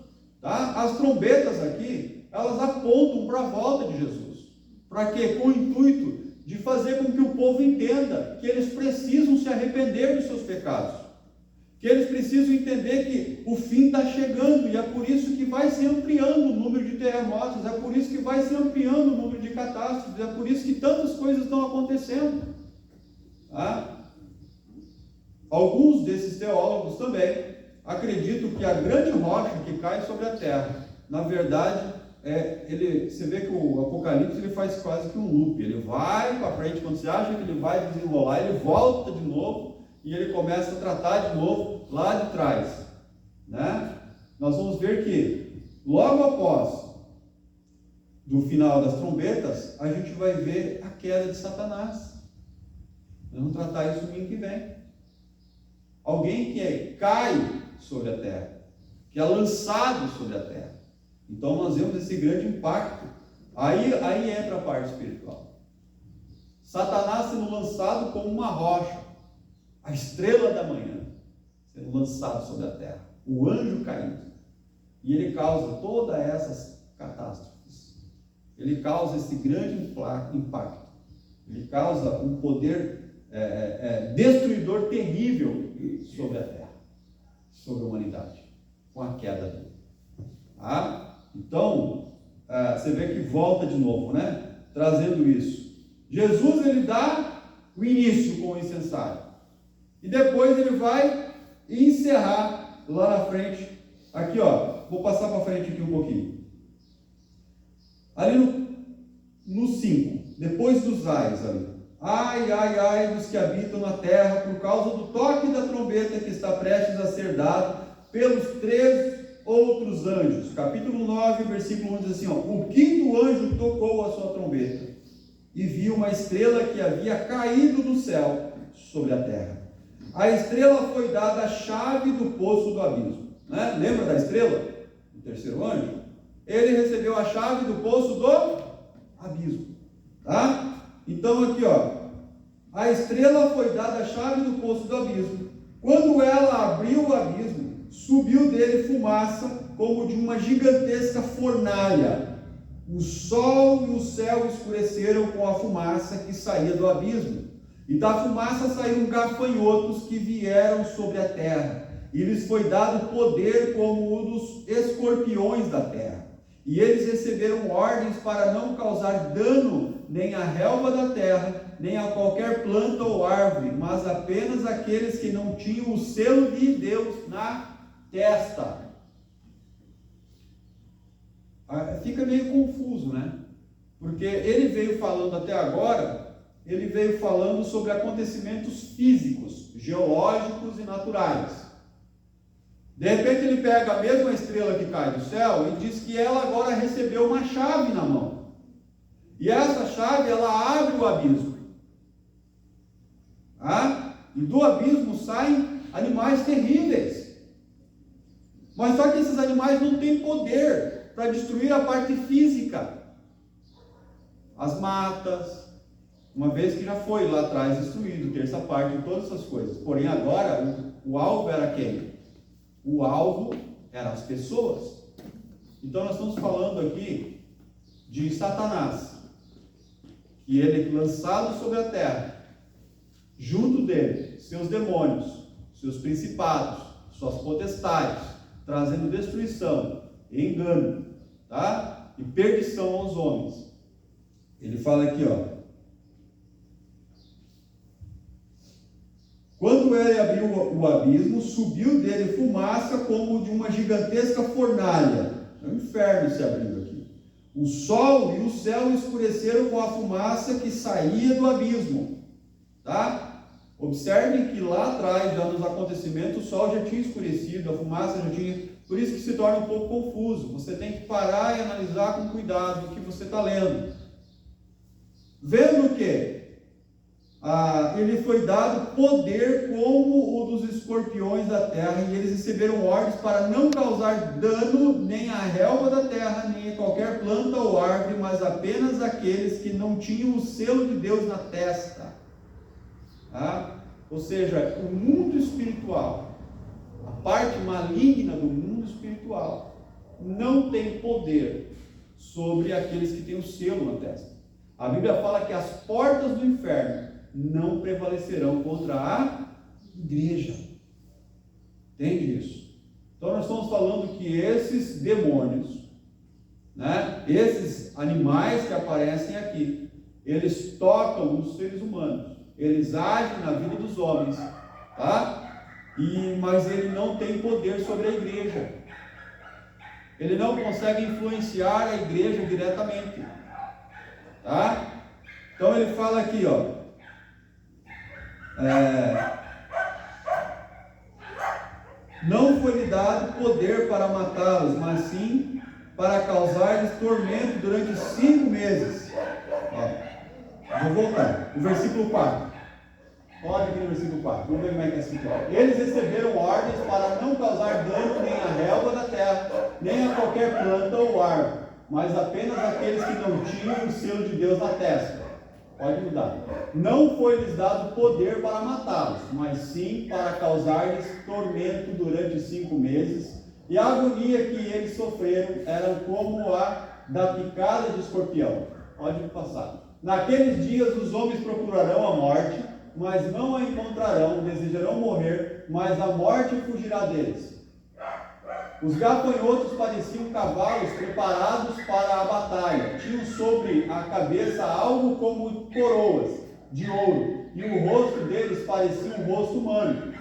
Tá? As trombetas aqui, elas apontam para a volta de Jesus. Para quê? Com o intuito de fazer com que o povo entenda que eles precisam se arrepender dos seus pecados. Que eles precisam entender que o fim está chegando, e é por isso que vai se ampliando o número de terremotos, é por isso que vai se ampliando o número de catástrofes, é por isso que tantas coisas estão acontecendo. Tá? Alguns desses teólogos também acreditam que a grande rocha que cai sobre a terra, na verdade, você vê que o Apocalipse ele faz quase que um loop, ele vai para frente, quando você acha que ele vai desenrolar, ele volta de novo, e ele começa a tratar de novo lá de trás. Né? Nós vamos ver que, logo após do final das trombetas, a gente vai ver a queda de Satanás. Nós vamos tratar isso no domingo que vem. Alguém que cai sobre a terra, que é lançado sobre a terra. Então nós vemos esse grande impacto. Aí entra a parte espiritual. Satanás sendo lançado como uma rocha, a estrela da manhã, sendo lançado sobre a terra, o anjo caído. E ele causa todas essas catástrofes. Ele causa esse grande impacto. Ele causa um poder destruidor terrível sobre a terra, sobre a humanidade, com a queda dele. Tá? Então, você vê que volta de novo, né? Trazendo isso. Jesus, ele dá o início com o incensário. E depois ele vai encerrar lá na frente. Aqui, ó. Vou passar para frente aqui um pouquinho. Ali no 5. Depois dos ais ali. Ai, ai, ai dos que habitam na terra por causa do toque da trombeta que está prestes a ser dado pelos 3 outros anjos. Capítulo 9, versículo 1 diz assim, ó, o 5º anjo tocou a sua trombeta e viu uma estrela que havia caído do céu sobre a terra. A estrela foi dada a chave do poço do abismo. Né? Lembra da estrela? O 3º anjo? ele recebeu a chave do poço do abismo. Tá? Então aqui, ó, a estrela foi dada a chave do poço do abismo. Quando ela abriu o abismo, subiu dele fumaça como de uma gigantesca fornalha. O sol e o céu escureceram com a fumaça que saía do abismo. E da fumaça saíram gafanhotos que vieram sobre a terra. E lhes foi dado poder como o dos escorpiões da terra. E eles receberam ordens para não causar dano nem à relva da terra, nem a qualquer planta ou árvore, mas apenas aqueles que não tinham o selo de Deus na testa. Fica meio confuso, né? Porque ele veio falando até agora, ele veio falando sobre acontecimentos físicos, geológicos e naturais. De repente ele pega a mesma estrela que cai do céu e diz que ela agora recebeu uma chave na mão. E essa chave, ela abre o abismo. E do abismo saem animais terríveis. Mas só que esses animais não têm poder para destruir a parte física. As matas, uma vez que já foi lá atrás destruído, terça parte de todas essas coisas. Porém agora, o alvo era quem? O alvo eram as pessoas. Então nós estamos falando aqui de Satanás. E ele é lançado sobre a terra. Junto dele, seus demônios, seus principados, suas potestades, trazendo destruição, engano, tá? E perdição aos homens. Ele fala aqui, ó. Quando ele abriu o abismo, subiu dele fumaça como de uma gigantesca fornalha. É um inferno se abrindo aqui. O sol e o céu escureceram com a fumaça que saía do abismo. Tá? Observem que lá atrás, já nos acontecimentos, o sol já tinha escurecido, a fumaça já tinha... Por isso que se torna um pouco confuso. Você tem que parar e analisar com cuidado o que você está lendo. Vendo o quê? Ele foi dado poder como o dos escorpiões da terra, e eles receberam ordens para não causar dano nem à relva da terra, nem a qualquer planta ou árvore, mas apenas aqueles que não tinham o selo de Deus na testa. Ou seja, o mundo espiritual, a parte maligna do mundo espiritual, não tem poder sobre aqueles que têm o selo na testa. A Bíblia fala que as portas do inferno não prevalecerão contra a igreja. Entende isso? Então nós estamos falando que esses demônios, né, esses animais que aparecem aqui, eles tocam os seres humanos, eles agem na vida dos homens, tá? Mas ele não tem poder sobre a igreja. Ele não consegue influenciar a igreja diretamente, tá? Então ele fala aqui, ó. Não foi-lhe dado poder para matá-los, mas sim para causar-lhes tormento durante 5 meses. Vou voltar. O versículo 4. Pode vir no versículo 4. Vamos ver como é que é escrito. Eles receberam ordens para não causar dano nem à relva da terra, nem a qualquer planta ou árvore, mas apenas aqueles que não tinham o selo de Deus na testa. Pode mudar. Não foi-lhes dado poder para matá-los, mas sim para causar-lhes tormento durante 5 meses. E a agonia que eles sofreram era como a da picada de escorpião. Pode passar. Naqueles dias os homens procurarão a morte, mas não a encontrarão, desejarão morrer, mas a morte fugirá deles. Os gafanhotos pareciam cavalos preparados para a batalha. Tinham sobre a cabeça algo como coroas de ouro, e o rosto deles parecia um rosto humano.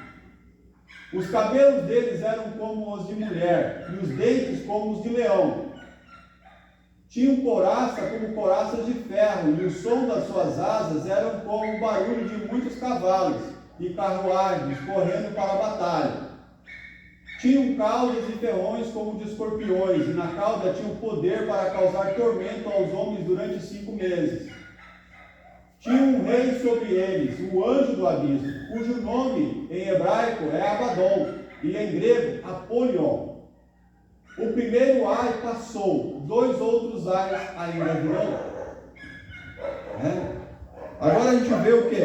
Os cabelos deles eram como os de mulher, e os dentes como os de leão. Tinham couraça como couraças de ferro, e o som das suas asas eram como o barulho de muitos cavalos e carruagens correndo para a batalha. Tinham caudas e ferrões como de escorpiões, e na cauda tinham poder para causar tormento aos homens durante 5 meses. Tinha um rei sobre eles, o anjo do abismo, cujo nome em hebraico é Abaddon, e em grego Apolion. O primeiro ai passou, 2 outros ais ainda virão. Agora a gente vê o quê?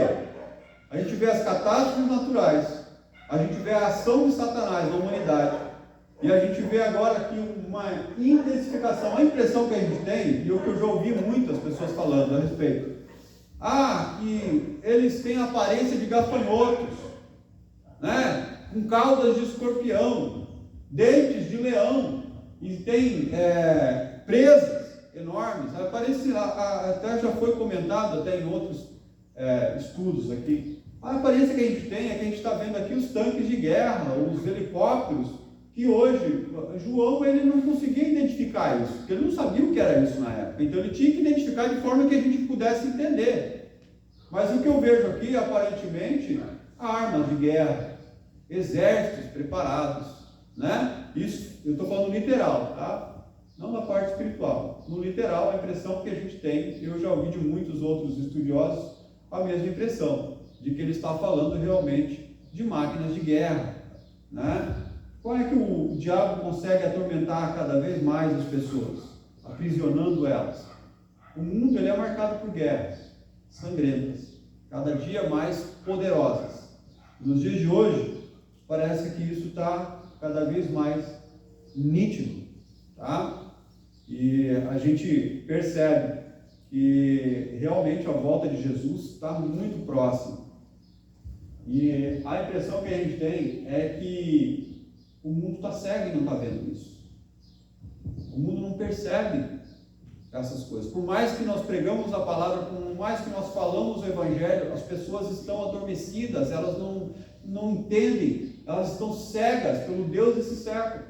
A gente vê as catástrofes naturais, a gente vê a ação de Satanás na humanidade, e a gente vê agora aqui uma intensificação. A impressão que a gente tem, e o que eu já ouvi muitas pessoas falando a respeito, que eles têm aparência de gafanhotos, né? Com caudas de escorpião, dentes de leão, e tem presas enormes. Parece, até já foi comentado até em outros estudos aqui. A aparência que a gente tem é que a gente está vendo aqui os tanques de guerra, os helicópteros, que hoje, João, ele não conseguia identificar isso, porque ele não sabia o que era isso na época, então ele tinha que identificar de forma que a gente pudesse entender. Mas o que eu vejo aqui, aparentemente, armas de guerra, exércitos preparados, né? Isso, eu estou falando literal, tá? Não na parte espiritual. No literal, a impressão que a gente tem, eu já ouvi de muitos outros estudiosos a mesma impressão, de que ele está falando realmente de máquinas de guerra, né? Como é que o diabo consegue atormentar cada vez mais as pessoas, aprisionando elas? O mundo ele é marcado por guerras sangrentas, cada dia mais poderosas. Nos dias de hoje, parece que isso está cada vez mais nítido, tá? E a gente percebe que realmente a volta de Jesus está muito próxima. E a impressão que a gente tem é que o mundo está cego e não está vendo isso. O mundo não percebe essas coisas. Por mais que nós pregamos a palavra, por mais que nós falamos o Evangelho, as pessoas estão adormecidas, elas não entendem, elas estão cegas pelo Deus desse século.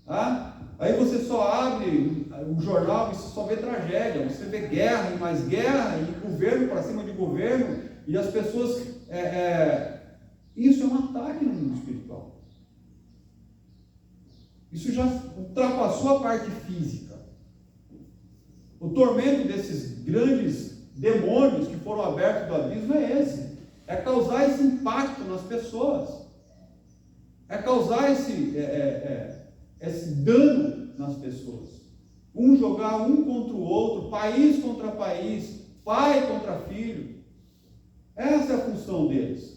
Tá? Aí você só abre o jornal e você só vê tragédia, você vê guerra e mais guerra, e governo para cima de governo, e as pessoas... Isso é um ataque no mundo espiritual. Isso já ultrapassou a parte física. O tormento desses grandes demônios que foram abertos do abismo é esse. É causar esse impacto nas pessoas. É causar esse dano nas pessoas. Jogar um contra o outro, país contra país, pai contra filho. Essa é a função deles.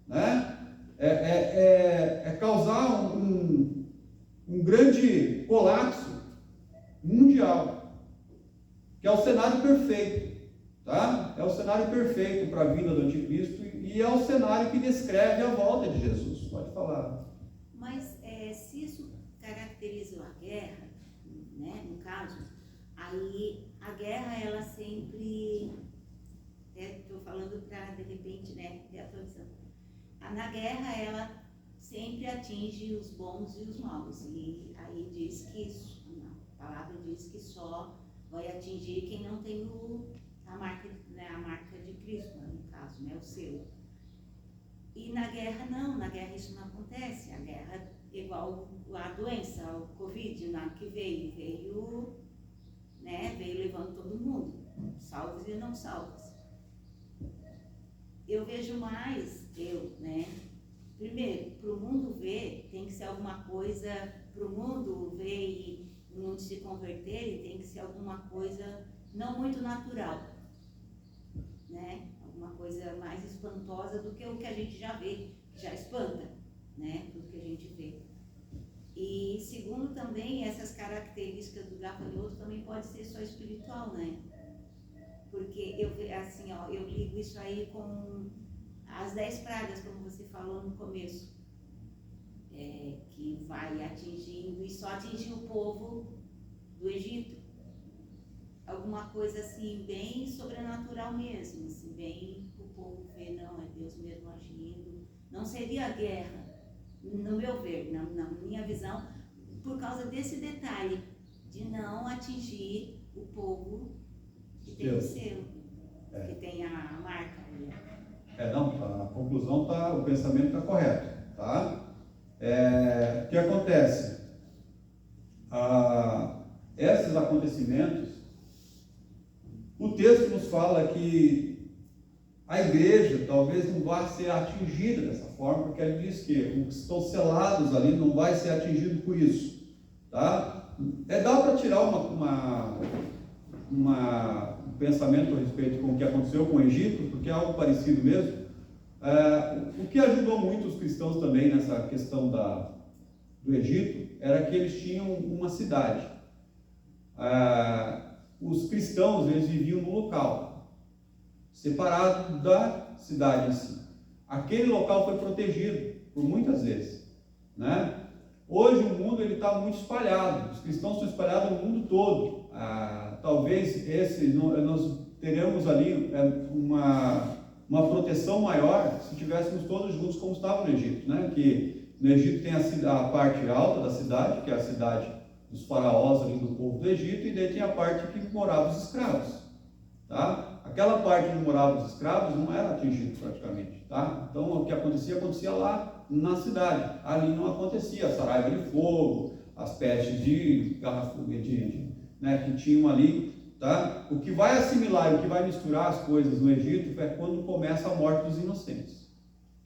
Né? É causar um grande colapso mundial, que é o cenário perfeito, tá? É o cenário perfeito para a vinda do anticristo e é o cenário que descreve a volta de Jesus. Pode falar. Mas se isso caracteriza a guerra, né, no caso, aí a guerra ela sempre, estou falando para de repente, né, ter a posição. Na guerra ela sempre atinge os bons e os maus, e aí diz que a palavra diz que só vai atingir quem não tem a marca, né, a marca de Cristo, no caso, né, o selo. E na guerra não, na guerra isso não acontece. A guerra igual a doença, o Covid, que veio levando todo mundo, salvos e não salvos. Eu vejo mais, primeiro, para o mundo ver, tem que ser alguma coisa, para o mundo ver e o mundo se converter, tem que ser alguma coisa não muito natural, né? Alguma coisa mais espantosa do que o que a gente já vê, que já espanta, né? Tudo que a gente vê. E segundo também, essas características do gafanhoto também pode ser só espiritual, né? Porque eu ligo isso aí com as 10 pragas, como você falou no começo, que vai atingindo e só atingiu o povo do Egito. Alguma coisa assim, bem sobrenatural mesmo, assim, bem o povo vê, não, é Deus mesmo agindo. Não seria guerra, no meu ver, na minha visão, por causa desse detalhe de não atingir o povo que tem o selo, que tem a marca. A conclusão o pensamento está correto, tá? O que acontece? Esses acontecimentos, o texto nos fala que a igreja talvez não vá ser atingida dessa forma, porque ele diz que os que estão selados ali não vai ser atingido por isso. Tá? Dá para tirar um pensamento a respeito com o que aconteceu com o Egito, porque é algo parecido mesmo. O que ajudou muito os cristãos também nessa questão do Egito era que eles tinham uma cidade. Os cristãos, eles viviam no local, separado da cidade em si. Aquele local foi protegido por muitas vezes, né? Hoje o mundo está muito espalhado, os cristãos estão espalhados no mundo todo. Talvez nós teremos ali uma proteção maior se estivéssemos todos juntos como estava no Egito, né? Que no Egito tem a parte alta da cidade, que é a cidade dos faraós ali do povo do Egito, e daí tem a parte que moravam os escravos, tá? Aquela parte onde moravam os escravos não era atingida praticamente, tá? Então o que acontecia lá na cidade, ali não acontecia a saraiva de fogo, as pestes né, que tinham ali, tá? O que vai assimilar e o que vai misturar as coisas no Egito é quando começa a morte dos inocentes,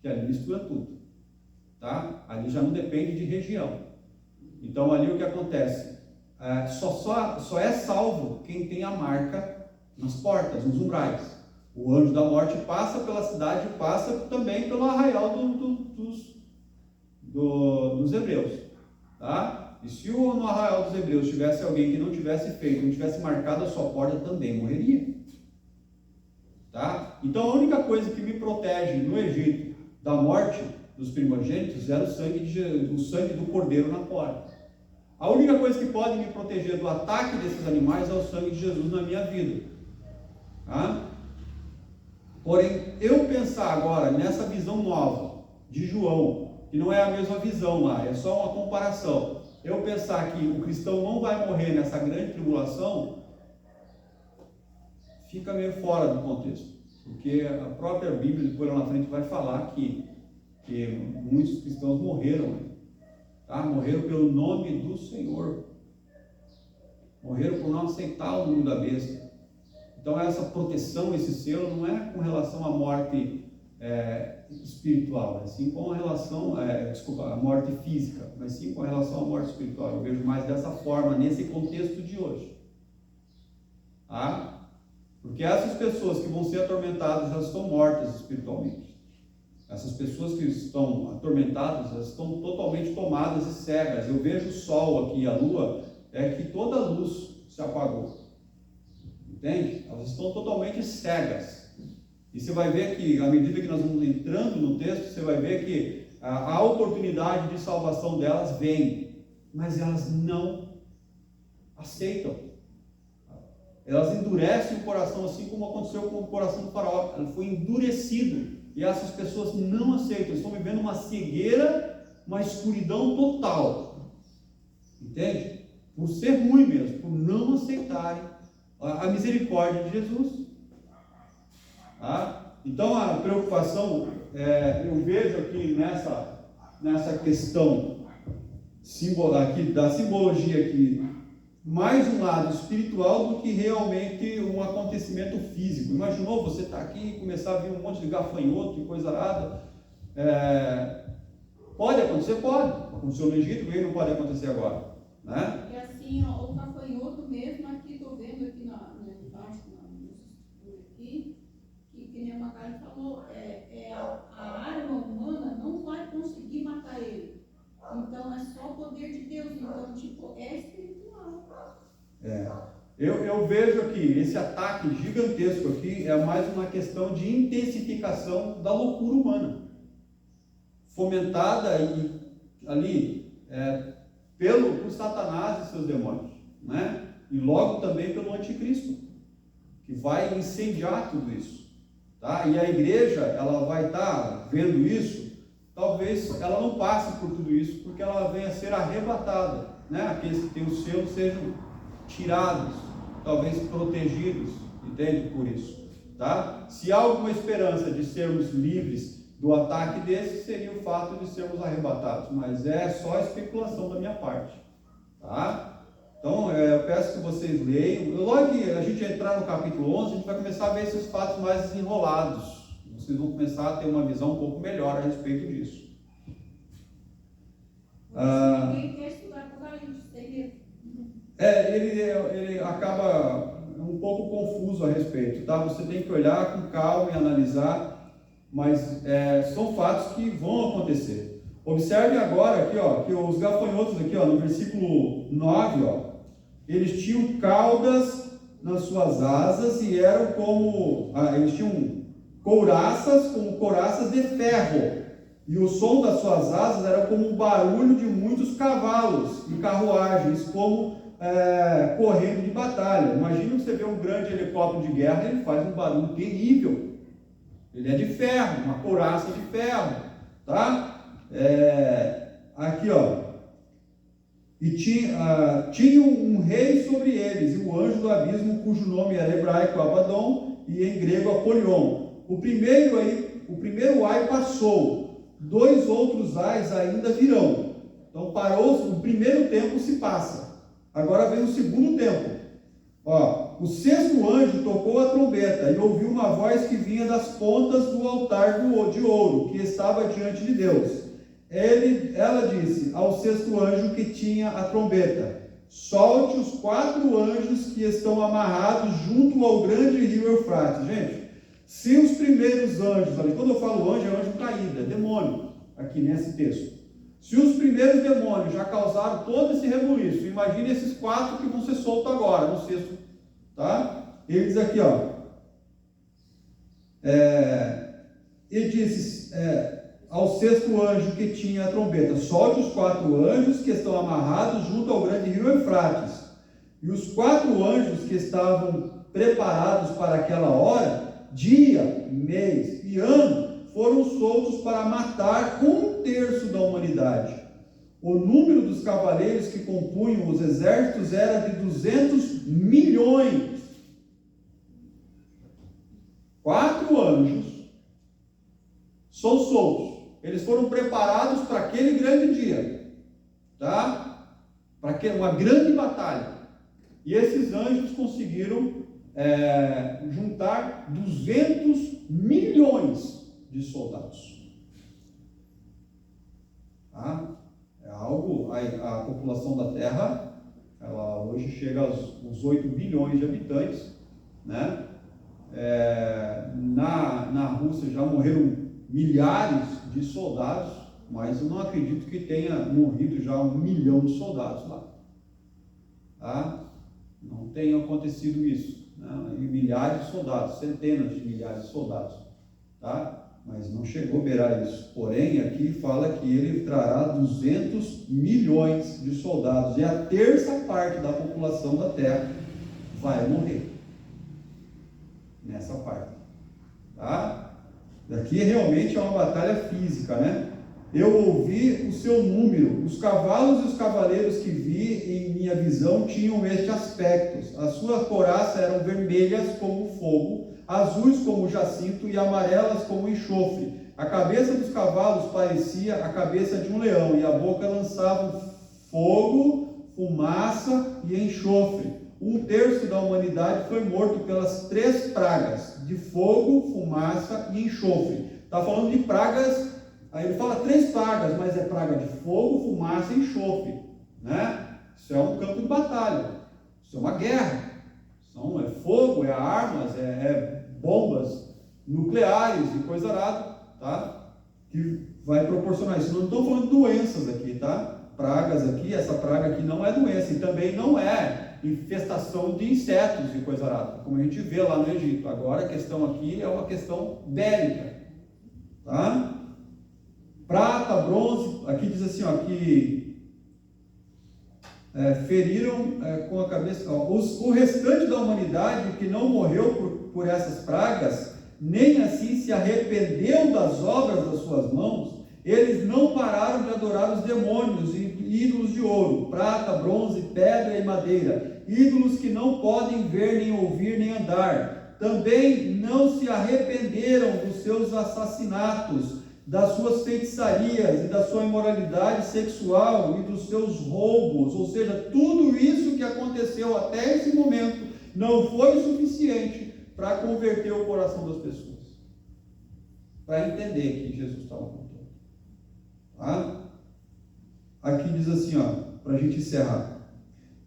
que ali mistura tudo, tá? Ali já não depende de região. Então ali o que acontece? Só é salvo quem tem a marca nas portas, nos umbrais. O anjo da morte passa pela cidade e passa também pelo arraial dos hebreus, tá? E se no arraial dos hebreus tivesse alguém que não tivesse feito, não tivesse marcado a sua porta, também morreria, tá? Então a única coisa que me protege no Egito da morte dos primogênitos era o sangue do cordeiro na porta. A única coisa que pode me proteger do ataque desses animais é o sangue de Jesus na minha vida, tá? Porém, eu pensar agora nessa visão nova de João, que não é a mesma visão lá, é só uma comparação. Eu pensar que o cristão não vai morrer nessa grande tribulação, fica meio fora do contexto, porque a própria Bíblia, depois lá na frente, vai falar que muitos cristãos morreram, tá? Morreram pelo nome do Senhor, morreram por não aceitar o nome da besta. Então essa proteção, esse selo, não é com relação à morte espiritual, assim com relação, à morte física, mas sim com relação à morte espiritual. Eu vejo mais dessa forma, nesse contexto de hoje, tá? Porque essas pessoas que vão ser atormentadas, elas estão mortas espiritualmente. Essas pessoas que estão atormentadas, elas estão totalmente tomadas e cegas. Eu vejo o sol aqui, a lua, que toda a luz se apagou. Entende? Elas estão totalmente cegas. E você vai ver que, à medida que nós vamos entrando no texto, você vai ver que a oportunidade de salvação delas vem, mas elas não aceitam. Elas endurecem o coração, assim como aconteceu com o coração do faraó. Ele foi endurecido. E essas pessoas não aceitam, estão vivendo uma cegueira, uma escuridão total. Entende? Por ser ruim mesmo, por não aceitarem a misericórdia de Jesus. Tá? Então a preocupação, eu vejo aqui nessa questão aqui, da simbologia aqui, mais um lado espiritual do que realmente um acontecimento físico. Imaginou você estar aqui e começar a ver um monte de gafanhoto e coisa arada? Pode acontecer? Pode. Aconteceu no Egito, porque não pode acontecer agora, né? E assim, ó, o gafanhoto mesmo, aqui estou vendo aqui embaixo, aqui, que nem a Magali falou, a arma humana não vai conseguir matar ele. Então é só o poder de Deus. Então, tipo, é espiritual. Eu vejo aqui, esse ataque gigantesco aqui é mais uma questão de intensificação da loucura humana, fomentada ali por Satanás e seus demônios, né? E logo também pelo anticristo, que vai incendiar tudo isso, tá? E a igreja, ela vai estar vendo isso. Talvez ela não passe por tudo isso, porque ela venha a ser arrebatada, né? Aqueles que têm o selo sejam tirados, talvez protegidos, entende? Por isso, tá? Se há alguma esperança de sermos livres do ataque desse, seria o fato de sermos arrebatados, mas é só especulação da minha parte, tá? Então, eu peço que vocês leiam. Logo que a gente entrar no capítulo 11, a gente vai começar a ver esses fatos mais desenrolados. Vocês vão começar a ter uma visão um pouco melhor a respeito disso. Ninguém quer estudar Apocalipse, tem Ele acaba um pouco confuso a respeito, tá? Você tem que olhar com calma e analisar, mas são fatos que vão acontecer. Observe agora aqui, ó, que os gafanhotos aqui, ó, no versículo 9, ó, eles tinham caudas nas suas asas e eram como, eles tinham couraças, como couraças de ferro, e o som das suas asas era como o barulho de muitos cavalos e carruagens, como correndo de batalha. Imagina que você vê um grande helicóptero de guerra, ele faz um barulho terrível. Ele é de ferro, uma couraça de ferro, tá? Aqui, ó. E tinha um rei sobre eles, e o anjo do abismo, cujo nome era hebraico Abaddon e em grego Apolion. O primeiro ai passou, 2 outros ais ainda virão. Então parou, o primeiro tempo se passa. Agora vem o segundo tempo. Ó, o 6º anjo tocou a trombeta e ouviu uma voz que vinha das pontas do altar de ouro que estava diante de Deus. Ela disse ao 6º anjo que tinha a trombeta: solte os 4 anjos que estão amarrados junto ao grande rio Eufrates. Gente, se os primeiros anjos, ali, quando eu falo anjo, é anjo caído, é demônio, aqui nesse texto. Se os primeiros demônios já causaram todo esse rebuliço, imagine esses 4 que vão ser soltos agora, no 6º, tá? Ele diz aqui, ó, ele disse ao 6º anjo que tinha a trombeta: solte os 4 anjos que estão amarrados junto ao grande rio Eufrates. E os 4 anjos que estavam preparados para aquela hora, dia, mês e ano, foram soltos para matar 1/3 da humanidade. O número dos cavaleiros que compunham os exércitos era de 200 milhões. 4 anjos são soltos. Eles foram preparados para aquele grande dia, tá? Para uma grande batalha. E esses anjos conseguiram juntar 200 milhões de soldados. Tá? É algo, a população da Terra, ela hoje chega aos 8 bilhões de habitantes, né? Na Rússia já morreram milhares de soldados, mas eu não acredito que tenha morrido já 1 milhão de soldados lá. Tá? Não tem acontecido isso, né? E milhares de soldados, centenas de milhares de soldados, tá? Mas não chegou a beirar isso. Porém, aqui fala que ele trará 200 milhões de soldados, e a 1/3 parte da população da Terra vai morrer nessa parte, tá? Daqui realmente é uma batalha física, né? Eu ouvi o seu número, os cavalos e os cavaleiros que vi em minha visão tinham estes aspectos: as suas couraças eram vermelhas como fogo, azuis como jacinto e amarelas como enxofre. A cabeça dos cavalos parecia a cabeça de um leão, e a boca lançava fogo, fumaça e enxofre. 1/3 da humanidade foi morto pelas 3 pragas, de fogo, fumaça e enxofre. Está falando de pragas, aí ele fala 3 pragas, mas é praga de fogo, fumaça e enxofre, né? Isso é um campo de batalha, isso é uma guerra. É fogo, é armas, bombas nucleares e coisa arada, tá? Que vai proporcionar isso. Não estou falando de doenças aqui, tá? Pragas aqui, essa praga aqui não é doença, e também não é infestação de insetos e coisa arada, como a gente vê lá no Egito. Agora a questão aqui é uma questão bélica, tá? Prata, bronze, aqui diz assim, ó, que feriram com a cabeça, o restante da humanidade que não morreu por essas pragas, nem assim se arrependeu das obras das suas mãos, eles não pararam de adorar os demônios e ídolos de ouro, prata, bronze, pedra e madeira, ídolos que não podem ver, nem ouvir, nem andar. Também não se arrependeram dos seus assassinatos, das suas feitiçarias e da sua imoralidade sexual e dos seus roubos. Ou seja, tudo isso que aconteceu até esse momento não foi suficiente para converter o coração das pessoas, para entender que Jesus estava contando. Tá? Aqui diz assim, ó, para a gente encerrar: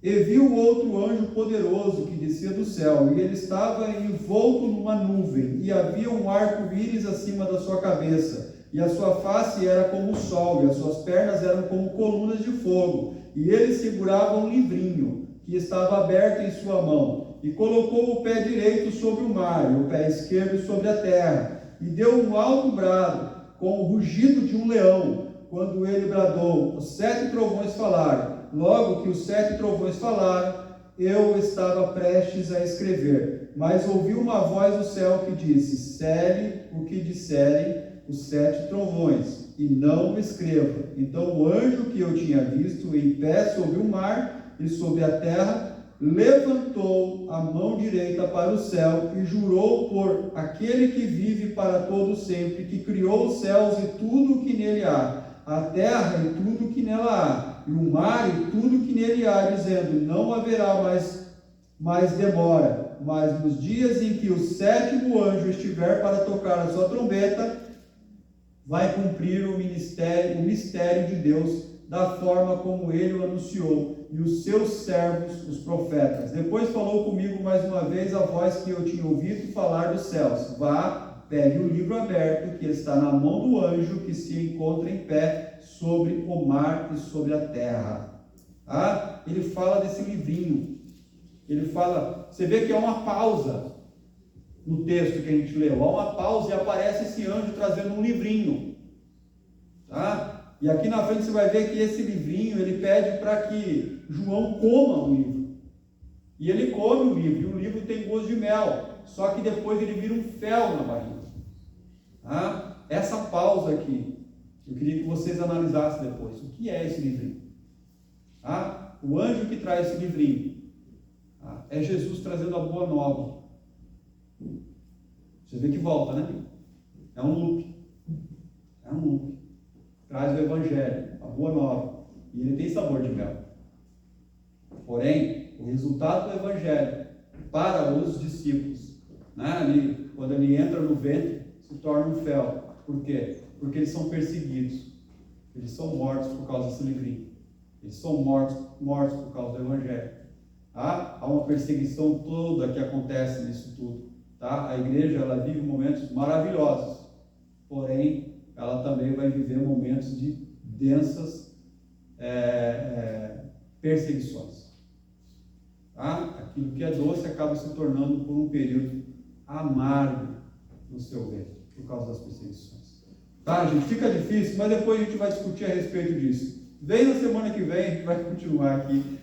E viu outro anjo poderoso que descia do céu, e ele estava envolto numa nuvem, e havia um arco-íris acima da sua cabeça, e a sua face era como o sol, e as suas pernas eram como colunas de fogo, e ele segurava um livrinho, que estava aberto em sua mão, e colocou o pé direito sobre o mar, e o pé esquerdo sobre a terra, e deu um alto brado, com o rugido de um leão. Quando ele bradou, os 7 trovões falaram. Logo que os 7 trovões falaram, eu estava prestes a escrever, mas ouvi uma voz do céu que disse: cele o que disserem os 7 trovões, e não o escreva. Então o anjo que eu tinha visto em pé sobre o mar e sobre a terra, levantou a mão direita para o céu e jurou por aquele que vive para todo sempre, que criou os céus e tudo o que nele há, a terra e tudo o que nela há, e o mar e tudo o que nele há, dizendo: não haverá mais demora, mas nos dias em que o 7º anjo estiver para tocar a sua trombeta, vai cumprir o mistério de Deus, da forma como ele o anunciou, e os seus servos, os profetas. Depois falou comigo mais uma vez a voz que eu tinha ouvido falar dos céus: vá, pegue o livro aberto que está na mão do anjo que se encontra em pé sobre o mar e sobre a terra. Ele fala desse livrinho. Ele fala, você vê que é uma pausa no texto que a gente leu. Há uma pausa e aparece esse anjo trazendo um livrinho. E aqui na frente você vai ver que esse livrinho, ele pede para que João coma o livro. E ele come o livro, e o livro tem gosto de mel, só que depois ele vira um fel na barriga. Essa pausa aqui, eu queria que vocês analisassem depois. O que é esse livrinho? O anjo que traz esse livrinho é Jesus trazendo a boa nova. Você vê que volta, né? É um loop. Traz o evangelho, a boa nova, e ele tem sabor de mel. Porém, o resultado do evangelho para os discípulos, quando ele entra no ventre, se torna um fel. Por quê? Porque eles são perseguidos, eles são mortos por causa desse livrinho, eles são mortos por causa do evangelho. Há uma perseguição toda que acontece nisso tudo. A igreja, ela vive momentos maravilhosos, porém ela também vai viver momentos de densas perseguições. Aquilo que é doce acaba se tornando por um período amargo no seu ventre, por causa das perseguições. Gente, fica difícil, mas depois a gente vai discutir a respeito disso. Vem na semana que vem, a gente vai continuar aqui,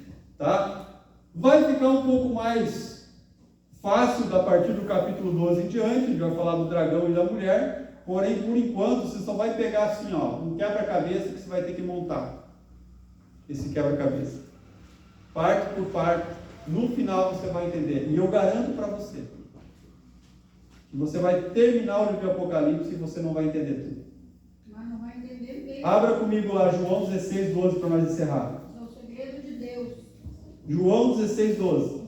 Vai ficar um pouco mais fácil a partir do capítulo 12 em diante. A gente vai falar do dragão e da mulher. Porém, por enquanto, você só vai pegar assim, um quebra-cabeça que você vai ter que montar. Esse quebra-cabeça. Parte por parte. No final você vai entender. E eu garanto para você que você vai terminar o livro de Apocalipse e você não vai entender tudo. Mas não vai entender bem. Abra comigo lá, João 16, 12, para nós encerrar. É o segredo de Deus. João 16, 12.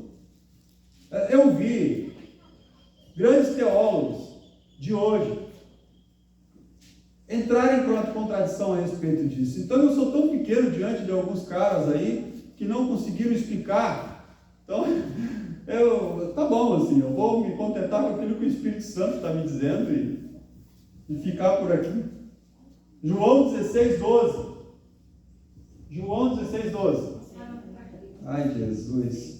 Eu vi grandes teólogos de hoje entrar em contradição a respeito disso. Então eu sou tão pequeno diante de alguns caras aí que não conseguiram explicar. Então, tá bom assim, eu vou me contentar com aquilo que o Espírito Santo está me dizendo e ficar por aqui. João 16, 12. João 16, 12. Ai, Jesus.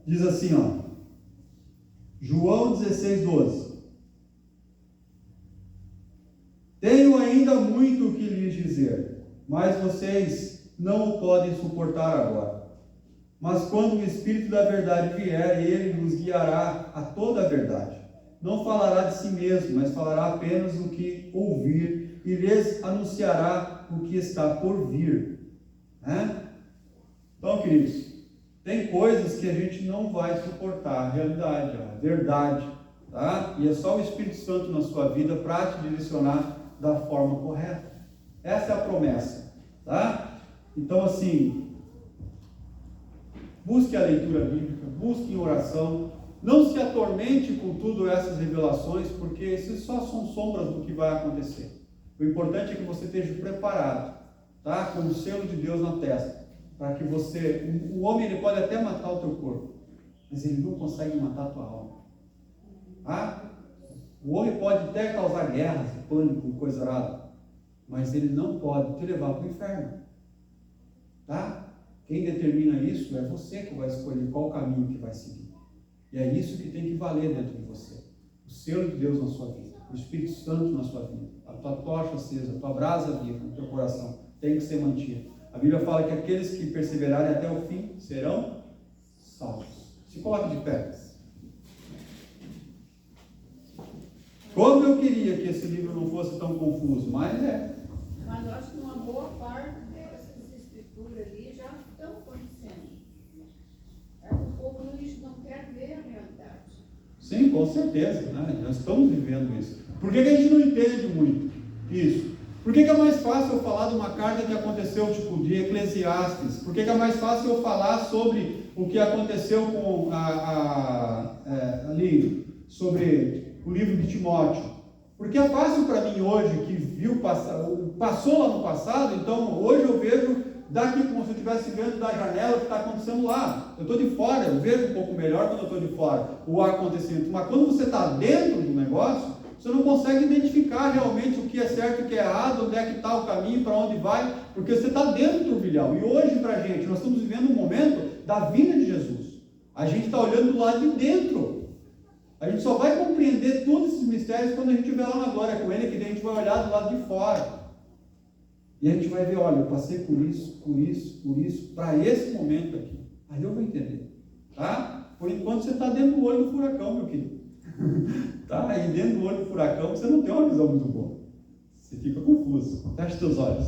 Diz assim, João 16, 12. Tenho ainda muito o que lhes dizer, mas vocês não o podem suportar agora. Mas quando o Espírito da verdade vier, ele nos guiará a toda a verdade. Não falará de si mesmo, mas falará apenas o que ouvir e lhes anunciará o que está por vir. Então, queridos, tem coisas que a gente não vai suportar, a realidade, a verdade, E é só o Espírito Santo na sua vida para te direcionar da forma correta. Essa é a promessa, Então, assim, busque a leitura bíblica, busque em oração, não se atormente com tudo essas revelações, porque esses só são sombras do que vai acontecer. O importante é que você esteja preparado, tá? Com o selo de Deus na testa, para que você, o homem ele pode até matar o teu corpo, mas ele não consegue matar a tua alma. Tá? O homem pode até causar guerras, pânico, coisa errada, mas ele não pode te levar para o inferno. Tá? Quem determina isso é você que vai escolher qual caminho que vai seguir. E é isso que tem que valer dentro de você. O selo de Deus na sua vida, o Espírito Santo na sua vida, a tua tocha acesa, a tua brasa viva no teu coração tem que ser mantida. A Bíblia fala que aqueles que perseverarem até o fim serão salvos. Se coloque de pé. Como eu queria que esse livro não fosse tão confuso, mas é. Mas eu acho que uma boa parte dessas escrituras ali já estão acontecendo. É que o povo não quer ver a realidade. Sim, com certeza, né? Nós estamos vivendo isso. Por que a gente não entende muito isso? Por que é mais fácil eu falar de uma carta que aconteceu, tipo, de Eclesiastes? Por que é mais fácil eu falar sobre o que aconteceu com ali, sobre o livro de Timóteo? Porque é fácil para mim hoje, que passou lá no passado, então hoje eu vejo daqui como se eu estivesse vendo da janela o que está acontecendo lá. Eu estou de fora, eu vejo um pouco melhor quando eu estou de fora o acontecimento. Mas quando você está dentro do negócio, você não consegue identificar realmente o que é certo e o que é errado, onde é que está o caminho, para onde vai, porque você está dentro do turbilhão. E hoje, para a gente, nós estamos vivendo um momento da vinda de Jesus. A gente está olhando do lado de dentro. A gente só vai compreender todos esses mistérios quando a gente estiver lá na glória com Ele, que daí a gente vai olhar do lado de fora. E a gente vai ver, olha, eu passei por isso, para esse momento aqui. Aí eu vou entender. Tá? Por enquanto você está dentro do olho do furacão, meu querido. Tá? Aí dentro do olho do furacão você não tem uma visão muito boa. Você fica confuso. Feche teus olhos.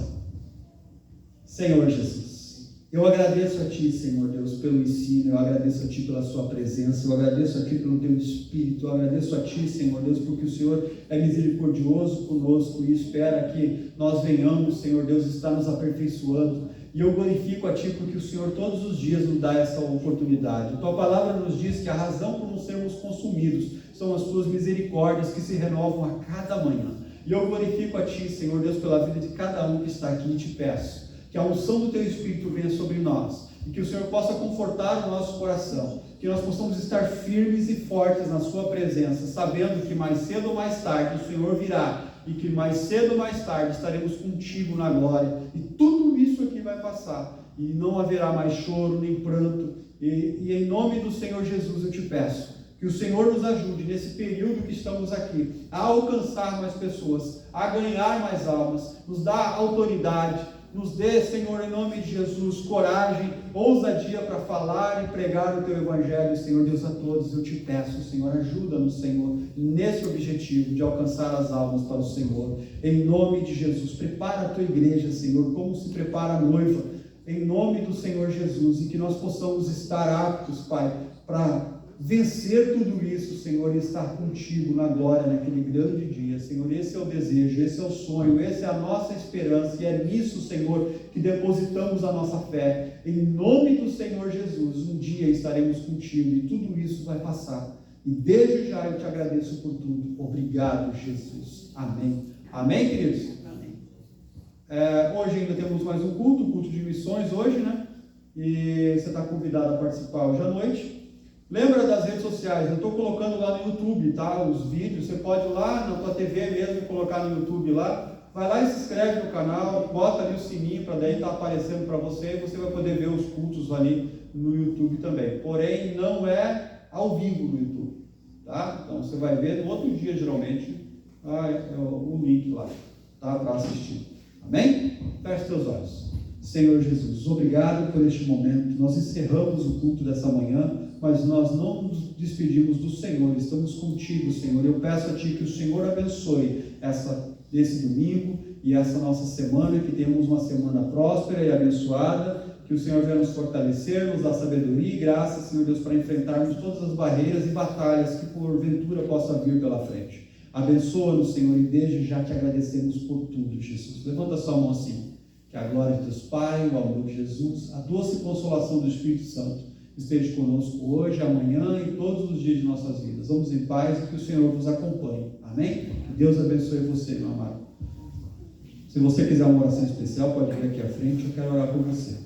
Senhor Jesus, eu agradeço a Ti, Senhor Deus, pelo ensino, eu agradeço a Ti pela Sua presença, eu agradeço a Ti pelo Teu Espírito, eu agradeço a Ti, Senhor Deus, porque o Senhor é misericordioso conosco e espera que nós venhamos, Senhor Deus, estar nos aperfeiçoando. E eu glorifico a Ti porque o Senhor todos os dias nos dá essa oportunidade. Tua palavra nos diz que a razão por não sermos consumidos são as Tuas misericórdias que se renovam a cada manhã. E eu glorifico a Ti, Senhor Deus, pela vida de cada um que está aqui e Te peço que a unção do Teu Espírito venha sobre nós e que o Senhor possa confortar o nosso coração, que nós possamos estar firmes e fortes na Sua presença, sabendo que mais cedo ou mais tarde o Senhor virá e que mais cedo ou mais tarde estaremos contigo na glória e tudo isso aqui vai passar e não haverá mais choro nem pranto e em nome do Senhor Jesus eu te peço que o Senhor nos ajude nesse período que estamos aqui a alcançar mais pessoas, a ganhar mais almas, nos dá autoridade, nos dê, Senhor, em nome de Jesus, coragem, ousadia para falar e pregar o Teu Evangelho, Senhor Deus, a todos. Eu te peço, Senhor, ajuda-nos, Senhor, nesse objetivo de alcançar as almas para o Senhor. Em nome de Jesus, prepara a Tua igreja, Senhor, como se prepara a noiva, em nome do Senhor Jesus, e que nós possamos estar aptos, Pai, para vencer tudo isso, Senhor, e estar contigo na glória, naquele grande dia, Senhor. Esse é o desejo, esse é o sonho, essa é a nossa esperança, e é nisso, Senhor, que depositamos a nossa fé. Em nome do Senhor Jesus, um dia estaremos contigo, e tudo isso vai passar. E desde já eu te agradeço por tudo. Obrigado, Jesus. Amém. Amém, queridos? Amém. Hoje ainda temos mais um culto de missões hoje, né? E você está convidado a participar hoje à noite. Lembra das redes sociais, eu estou colocando lá no YouTube, tá? Os vídeos, você pode ir lá na tua TV mesmo, colocar no YouTube lá, vai lá e se inscreve no canal, bota ali o sininho para daí estar aparecendo para você, e você vai poder ver os cultos ali no YouTube também. Porém, não é ao vivo no YouTube, tá? Então você vai ver no outro dia, geralmente, o link lá, tá? Para assistir. Amém? Feche teus olhos. Senhor Jesus, obrigado por este momento. Nós encerramos o culto dessa manhã, mas nós não nos despedimos do Senhor, estamos contigo, Senhor. Eu peço a Ti que o Senhor abençoe esse domingo e essa nossa semana, que tenhamos uma semana próspera e abençoada, que o Senhor venha nos fortalecer, nos dar sabedoria e graça, Senhor Deus, para enfrentarmos todas as barreiras e batalhas que porventura possa vir pela frente. Abençoa-nos, Senhor, e desde já te agradecemos por tudo, Jesus. Levanta a sua mão assim. Que a glória de Deus Pai, o amor de Jesus, a doce consolação do Espírito Santo esteja conosco hoje, amanhã e todos os dias de nossas vidas. Vamos em paz e que o Senhor vos acompanhe. Amém? Que Deus abençoe você, meu amado. Se você quiser uma oração especial, pode vir aqui à frente, eu quero orar por você.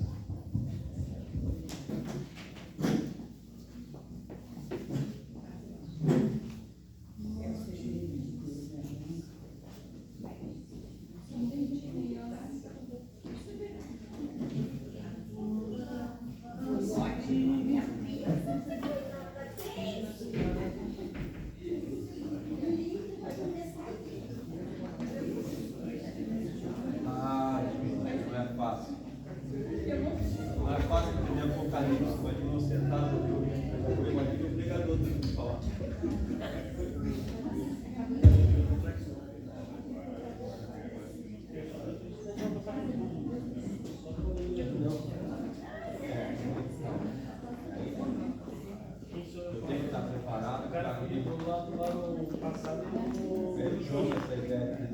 Não é fácil. Não é fácil entender Apocalipse, mas não sentado aqui, o pregador tem que falar. Eu tenho que estar preparado para ir para o lado passado. Ele joga essa ideia.